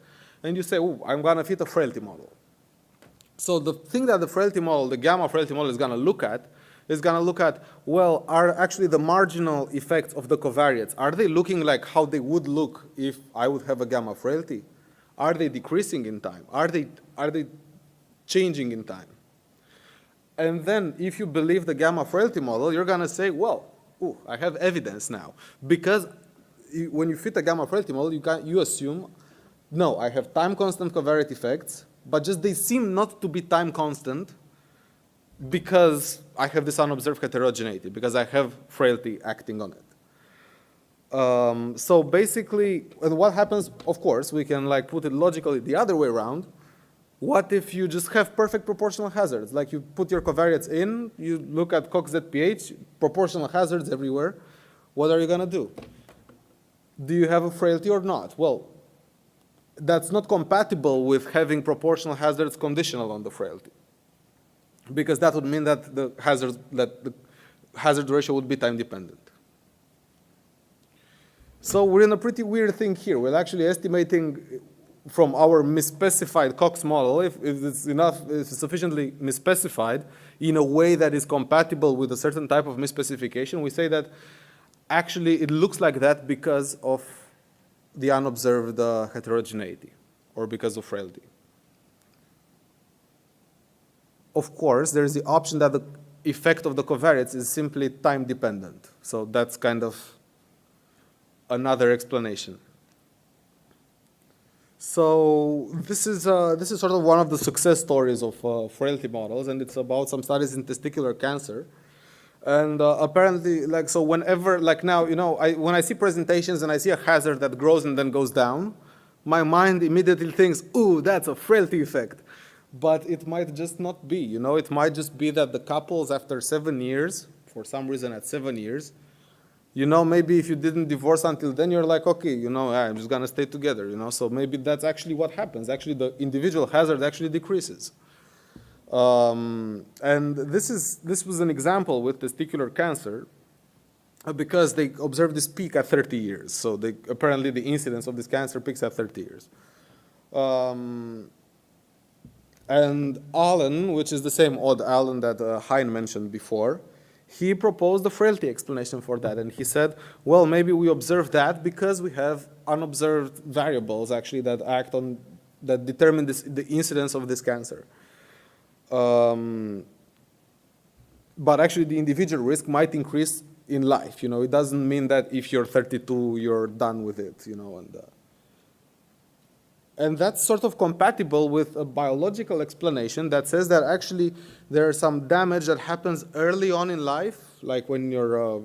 And you say, oh, I'm going to fit a frailty model. So the thing that the frailty model, the gamma frailty model is going to look at, well, are actually the marginal effects of the covariates, are they looking like how they would look if I would have a gamma frailty? Are they decreasing in time? Are they changing in time? And then if you believe the gamma frailty model, you're going to say, well, ooh, I have evidence now. Because when you fit a gamma frailty model, you assume, no, I have time constant covariate effects, but just they seem not to be time constant because I have this unobserved heterogeneity, because I have frailty acting on it. So basically, what happens, of course, we can like put it logically the other way around, What if you just have perfect proportional hazards? Like you put your covariates in, you look at Cox-ZPH, proportional hazards everywhere. What are you going to do? Do you have a frailty or not? Well, that's not compatible with having proportional hazards conditional on the frailty, because that would mean that the hazard ratio would be time dependent. So we're in a pretty weird thing here. We're actually estimating from our misspecified Cox model, if it's sufficiently misspecified in a way that is compatible with a certain type of misspecification, we say that actually it looks like that because of the unobserved heterogeneity, or because of frailty. Of course, there's the option that the effect of the covariates is simply time dependent. So that's kind of another explanation. So this is sort of one of the success stories of frailty models, and it's about some studies in testicular cancer. And apparently, like, so whenever, like now, you know, when I see presentations and I see a hazard that grows and then goes down, my mind immediately thinks, ooh, that's a frailty effect. But it might just not be, you know, it might just be that the couples after 7 years, for some reason at 7 years, you know, maybe if you didn't divorce until then, you're like, okay, you know, I'm just gonna stay together, you know, so maybe that's actually what happens. Actually, the individual hazard actually decreases. And this was an example with testicular cancer because they observed this peak at 30 years. So apparently the incidence of this cancer peaks at 30 years. And Allen, which is the same odd Allen that Hein mentioned before, he proposed a frailty explanation for that. And he said, well, maybe we observe that because we have unobserved variables actually that that determine the incidence of this cancer. But actually the individual risk might increase in life. You know, it doesn't mean that if you're 32, you're done with it, you know, and that's sort of compatible with a biological explanation that says that actually there's some damage that happens early on in life, like when you're,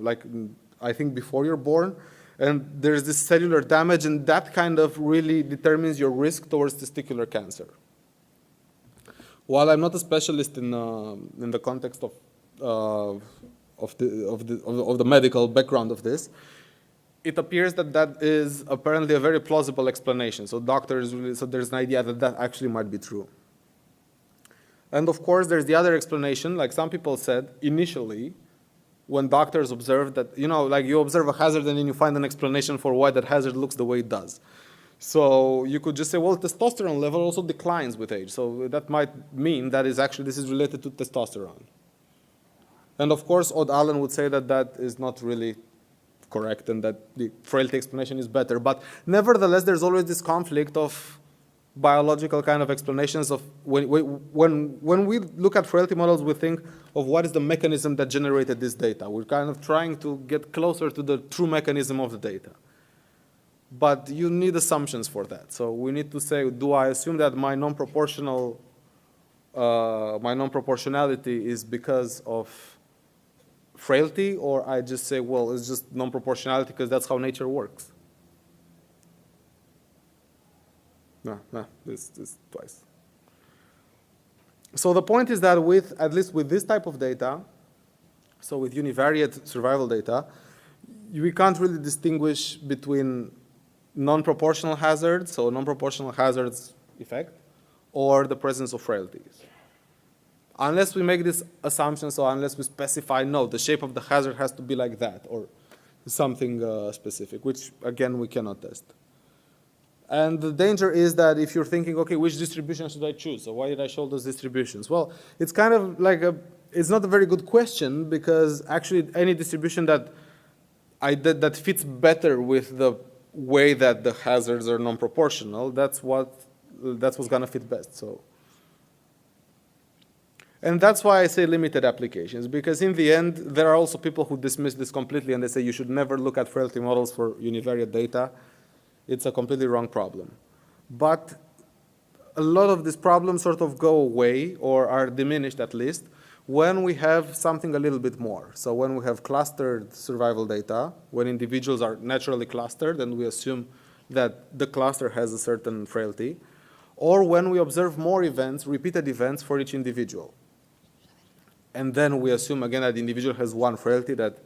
I think before you're born, and there's this cellular damage, and that kind of really determines your risk towards testicular cancer. While I'm not a specialist in the context of the medical background of this, it appears that that is apparently a very plausible explanation. So there's an idea that that actually might be true. And of course, there's the other explanation, like some people said initially, when doctors observed that, you know, like you observe a hazard and then you find an explanation for why that hazard looks the way it does. So you could just say, well, testosterone level also declines with age. So that might mean that this is related to testosterone. And of course, Odd Allen would say that that is not really correct and that the frailty explanation is better. But nevertheless, there's always this conflict of biological kind of explanations of when we look at frailty models, we think of what is the mechanism that generated this data. We're kind of trying to get closer to the true mechanism of the data. But you need assumptions for that. So we need to say, do I assume that my non-proportionality is because of frailty, or I just say, well, it's just non-proportionality because that's how nature works? No, this twice. So the point is that at least with this type of data, so with univariate survival data, we can't really distinguish between non-proportional hazards, so non-proportional hazards effect, or the presence of frailties. Unless we make this assumption, so unless we specify, no, the shape of the hazard has to be like that, or something specific, which, again, we cannot test. And the danger is that if you're thinking, okay, which distribution should I choose? So why did I show those distributions? Well, it's kind of like it's not a very good question, because actually any distribution that that fits better with the way that the hazards are non-proportional, that's what's going to fit best. So. And that's why I say limited applications, because in the end, there are also people who dismiss this completely and they say you should never look at frailty models for univariate data. It's a completely wrong problem. But a lot of these problems sort of go away, or are diminished at least, when we have something a little bit more. So when we have clustered survival data, when individuals are naturally clustered and we assume that the cluster has a certain frailty, or when we observe more events, repeated events for each individual. And then we assume again that the individual has one frailty that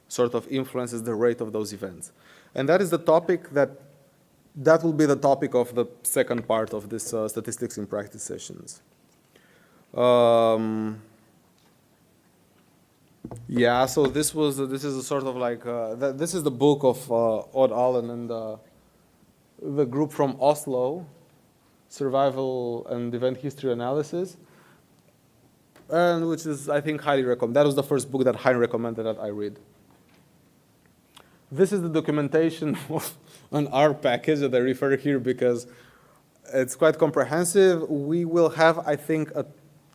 sort of influences the rate of those events. And that is the topic that will be the topic of the second part of this statistics in practice sessions. Yeah, so this is a sort of like, this is the book of Odd Allen and the group from Oslo, Survival and Event History Analysis, and which is, I think, highly recommended. That was the first book that Hein recommended that I read. This is the documentation of an R package that I refer here because it's quite comprehensive. We will have, I think,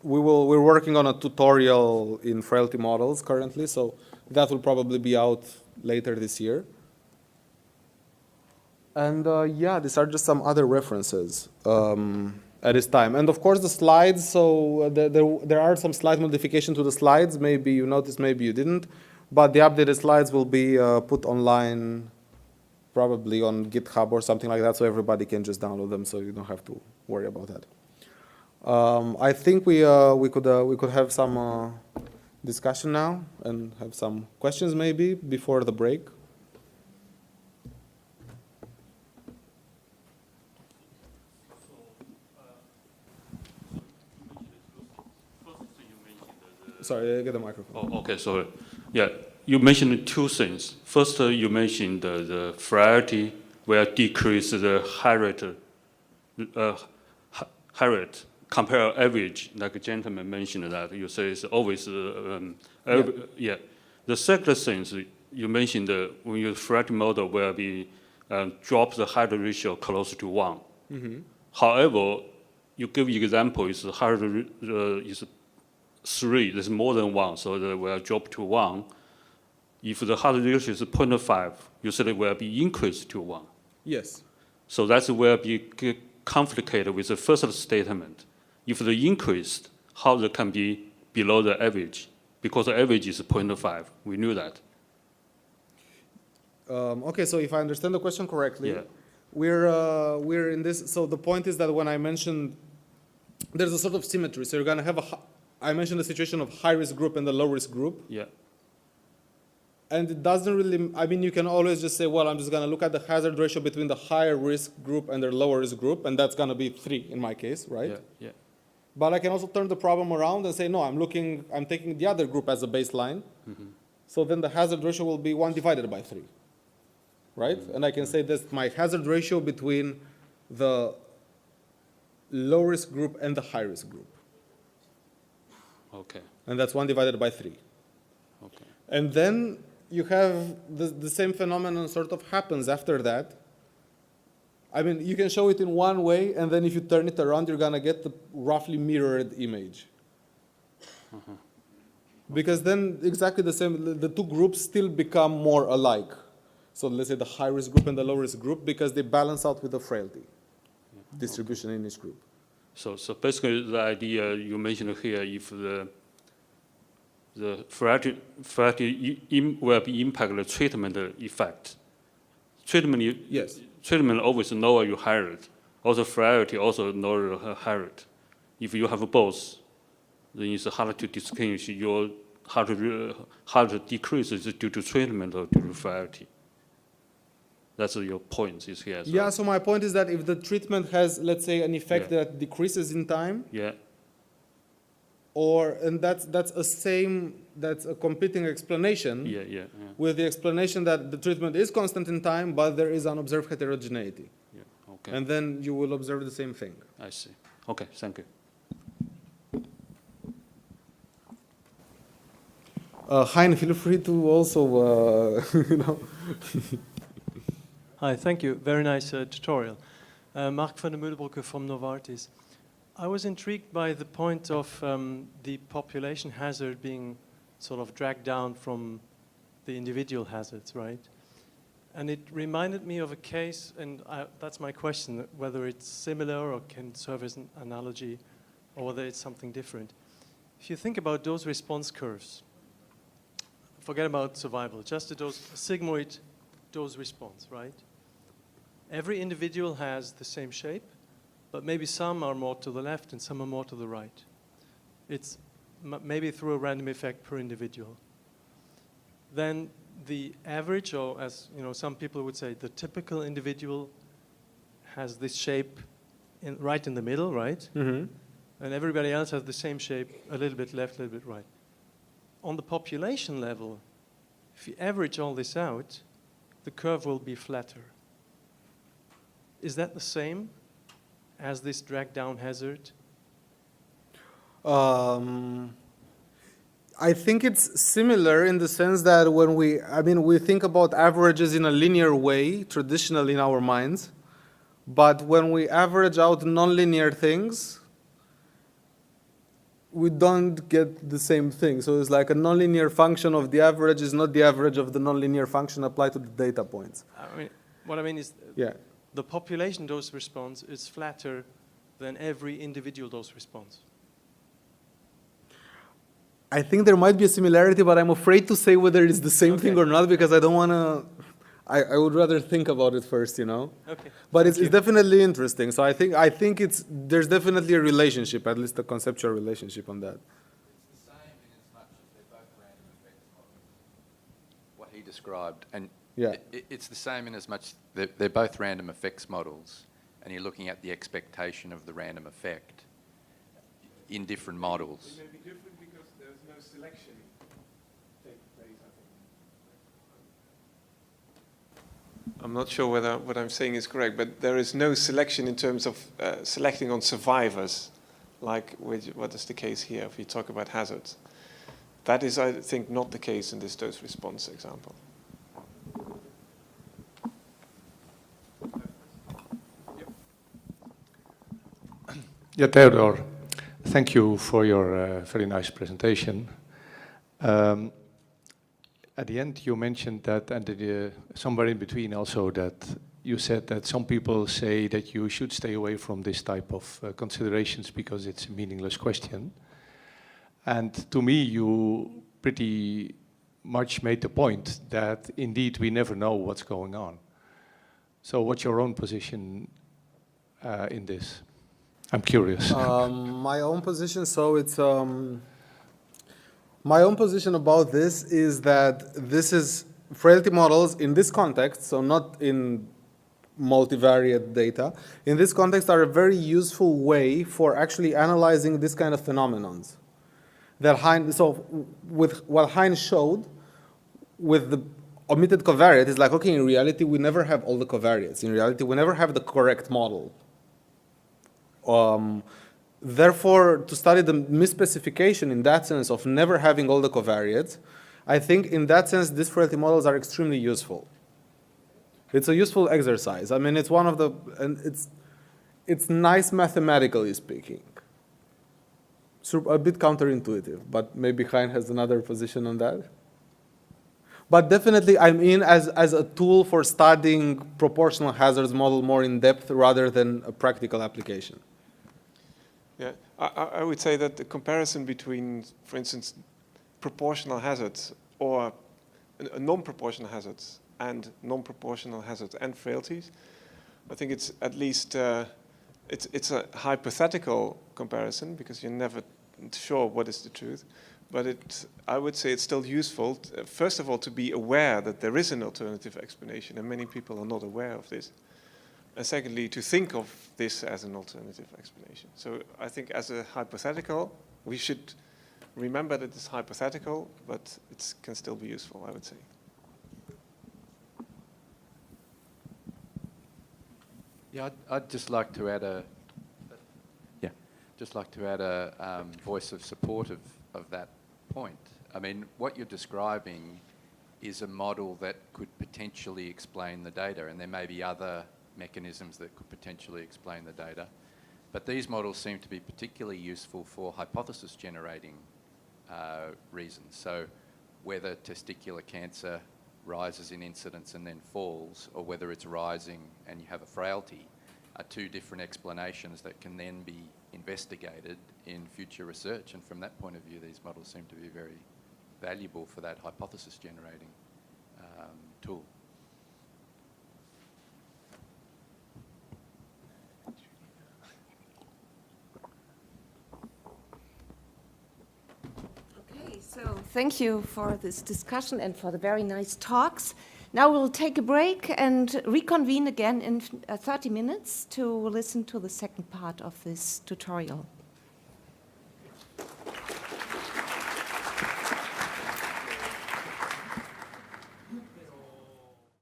we're working on a tutorial in frailty models currently, so that will probably be out later this year. And yeah, these are just some other references at this time. And of course the slides, so there are some slight modifications to the slides. Maybe you noticed, maybe you didn't. But the updated slides will be put online probably on GitHub or something like that, so everybody can just download them, so you don't have to worry about that. I think we could have some discussion now and have some questions maybe before the break. Sorry, get the microphone. Oh, okay, sorry. Yeah, you mentioned two things. First, you mentioned the Frailty will decrease the high rate compare average, like a gentleman mentioned that. You say it's always, yeah. The second thing is you mentioned when your Frailty model will be drop the high ratio close to 1. Mm-hmm. However, you give example is high is 3, there's more than 1, so that will drop to 1. If the hazard ratio is 0.5, you said it will be increased to 1. Yes. So that will be conflicted with the first statement. If the increased, how it can be below the average? Because the average is 0.5. We knew that. Okay, so if I understand the question correctly, yeah. we're in this. So the point is that when I mentioned there's a sort of symmetry. So you're going to have I mentioned the situation of high-risk group and the low-risk group. Yeah. And it doesn't really, I mean, you can always just say, well, I'm just going to look at the hazard ratio between the higher-risk group and the lower-risk group, and that's going to be 3 in my case, right? Yeah, yeah. But I can also turn the problem around and say, no, I'm taking the other group as a baseline. Mm-hmm. So then the hazard ratio will be 1 divided by 3, right? Mm-hmm. And I can say that's my hazard ratio between the low-risk group and the high-risk group. Okay. And that's 1 divided by 3. Okay. And then you have the same phenomenon sort of happens after that. I mean, you can show it in one way, and then if you turn it around, you're going to get the roughly mirrored image. Uh-huh. Because then exactly the same, the two groups still become more alike. So let's say the high-risk group and the low-risk group, because they balance out with the frailty distribution in each group. So basically the idea you mentioned here, if the frailty will be impact the treatment effect. Yes. Treatment always lower your high rate. Also frailty also lower your high rate. If you have both, then it's hard to distinguish your hard to decrease is due to treatment or due to frailty. That's your point is here. So. Yeah, so my point is that if the treatment has, let's say, an effect that decreases in time, and that's a competing explanation with the explanation that the treatment is constant in time, but there is unobserved heterogeneity. Yeah, okay. And then you will observe the same thing. I see. Okay, thank you. Hein, feel free to also, Hi, thank you. Very nice tutorial. Mark van der Meulenbroeke from Novartis. I was intrigued by the point of the population hazard being sort of dragged down from the individual hazards, right? And it reminded me of a case, and that's my question, whether it's similar or can serve as an analogy, or whether it's something different. If you think about dose response curves, forget about survival, just a sigmoid dose response, right? Every individual has the same shape, but maybe some are more to the left and some are more to the right. It's maybe through a random effect per individual. Then the average, or as you know, some people would say, the typical individual has this shape right in the middle, right? Mm-hmm. And everybody else has the same shape, a little bit left, a little bit right. On the population level, if you average all this out, the curve will be flatter. Is that the same as this drag-down hazard? I think it's similar in the sense that when we think about averages in a linear way, traditionally in our minds, but when we average out nonlinear things, we don't get the same thing. So it's like a nonlinear function of the average is not the average of the nonlinear function applied to the data points. I mean, what I mean is the population dose response is flatter than every individual dose response. I think there might be a similarity, but I'm afraid to say whether it's the same thing or not because I don't want to. I would rather think about it first, you know. Okay. But it's definitely interesting. So I think there's definitely a relationship, at least a conceptual relationship on that. It's the same in as much as they're both random effects models. What he described, and it's the same in as much they're both random effects models, and you're looking at the expectation of the random effect in different models. It may be different because there's no selection taking place, I think. I'm not sure whether what I'm saying is correct, but there is no selection in terms of selecting on survivors, like what is the case here if we talk about hazards. That is, I think, not the case in this dose response example. Yeah, Theodor, thank you for your very nice presentation. At the end, you mentioned that, and somewhere in between also, that you said that some people say that you should stay away from this type of considerations because it's a meaningless question. And to me, you pretty much made the point that indeed we never know what's going on. So what's your own position in this? I'm curious. My own position, so it's my own position about this is that this is frailty models in this context, so not in multivariate data. In this context, are a very useful way for actually analyzing this kind of phenomenons. That Hein, so with what Hein showed with the omitted covariate is like, okay, in reality, we never have all the covariates. In reality, we never have the correct model. Therefore, to study the misspecification in that sense of never having all the covariates, I think in that sense, these frailty models are extremely useful. It's a useful exercise. I mean, it's one of the, and it's nice mathematically speaking. A bit counterintuitive, but maybe Hein has another position on that. But definitely, I'm in as a tool for studying proportional hazards model more in depth rather than a practical application. Yeah, I would say that the comparison between, for instance, proportional hazards or non-proportional hazards and non-proportional hazards and frailties, I think it's at least it's a hypothetical comparison because you're never sure what is the truth. But I would say it's still useful, first of all, to be aware that there is an alternative explanation, and many people are not aware of this. And secondly, to think of this as an alternative explanation. So I think as a hypothetical, we should remember that it's hypothetical, but it can still be useful, I would say. Yeah, I'd just like to add a voice of support of that point. I mean, what you're describing is a model that could potentially explain the data, and there may be other mechanisms that could potentially explain the data. But these models seem to be particularly useful for hypothesis generating reasons. So whether testicular cancer rises in incidence and then falls, or whether it's rising and you have a frailty, are two different explanations that can then be investigated in future research. And from that point of view, these models seem to be very valuable for that hypothesis generating tool. Thank you for this discussion and for the very nice talks. Now we'll take a break and reconvene again in 30 minutes to listen to the second part of this tutorial.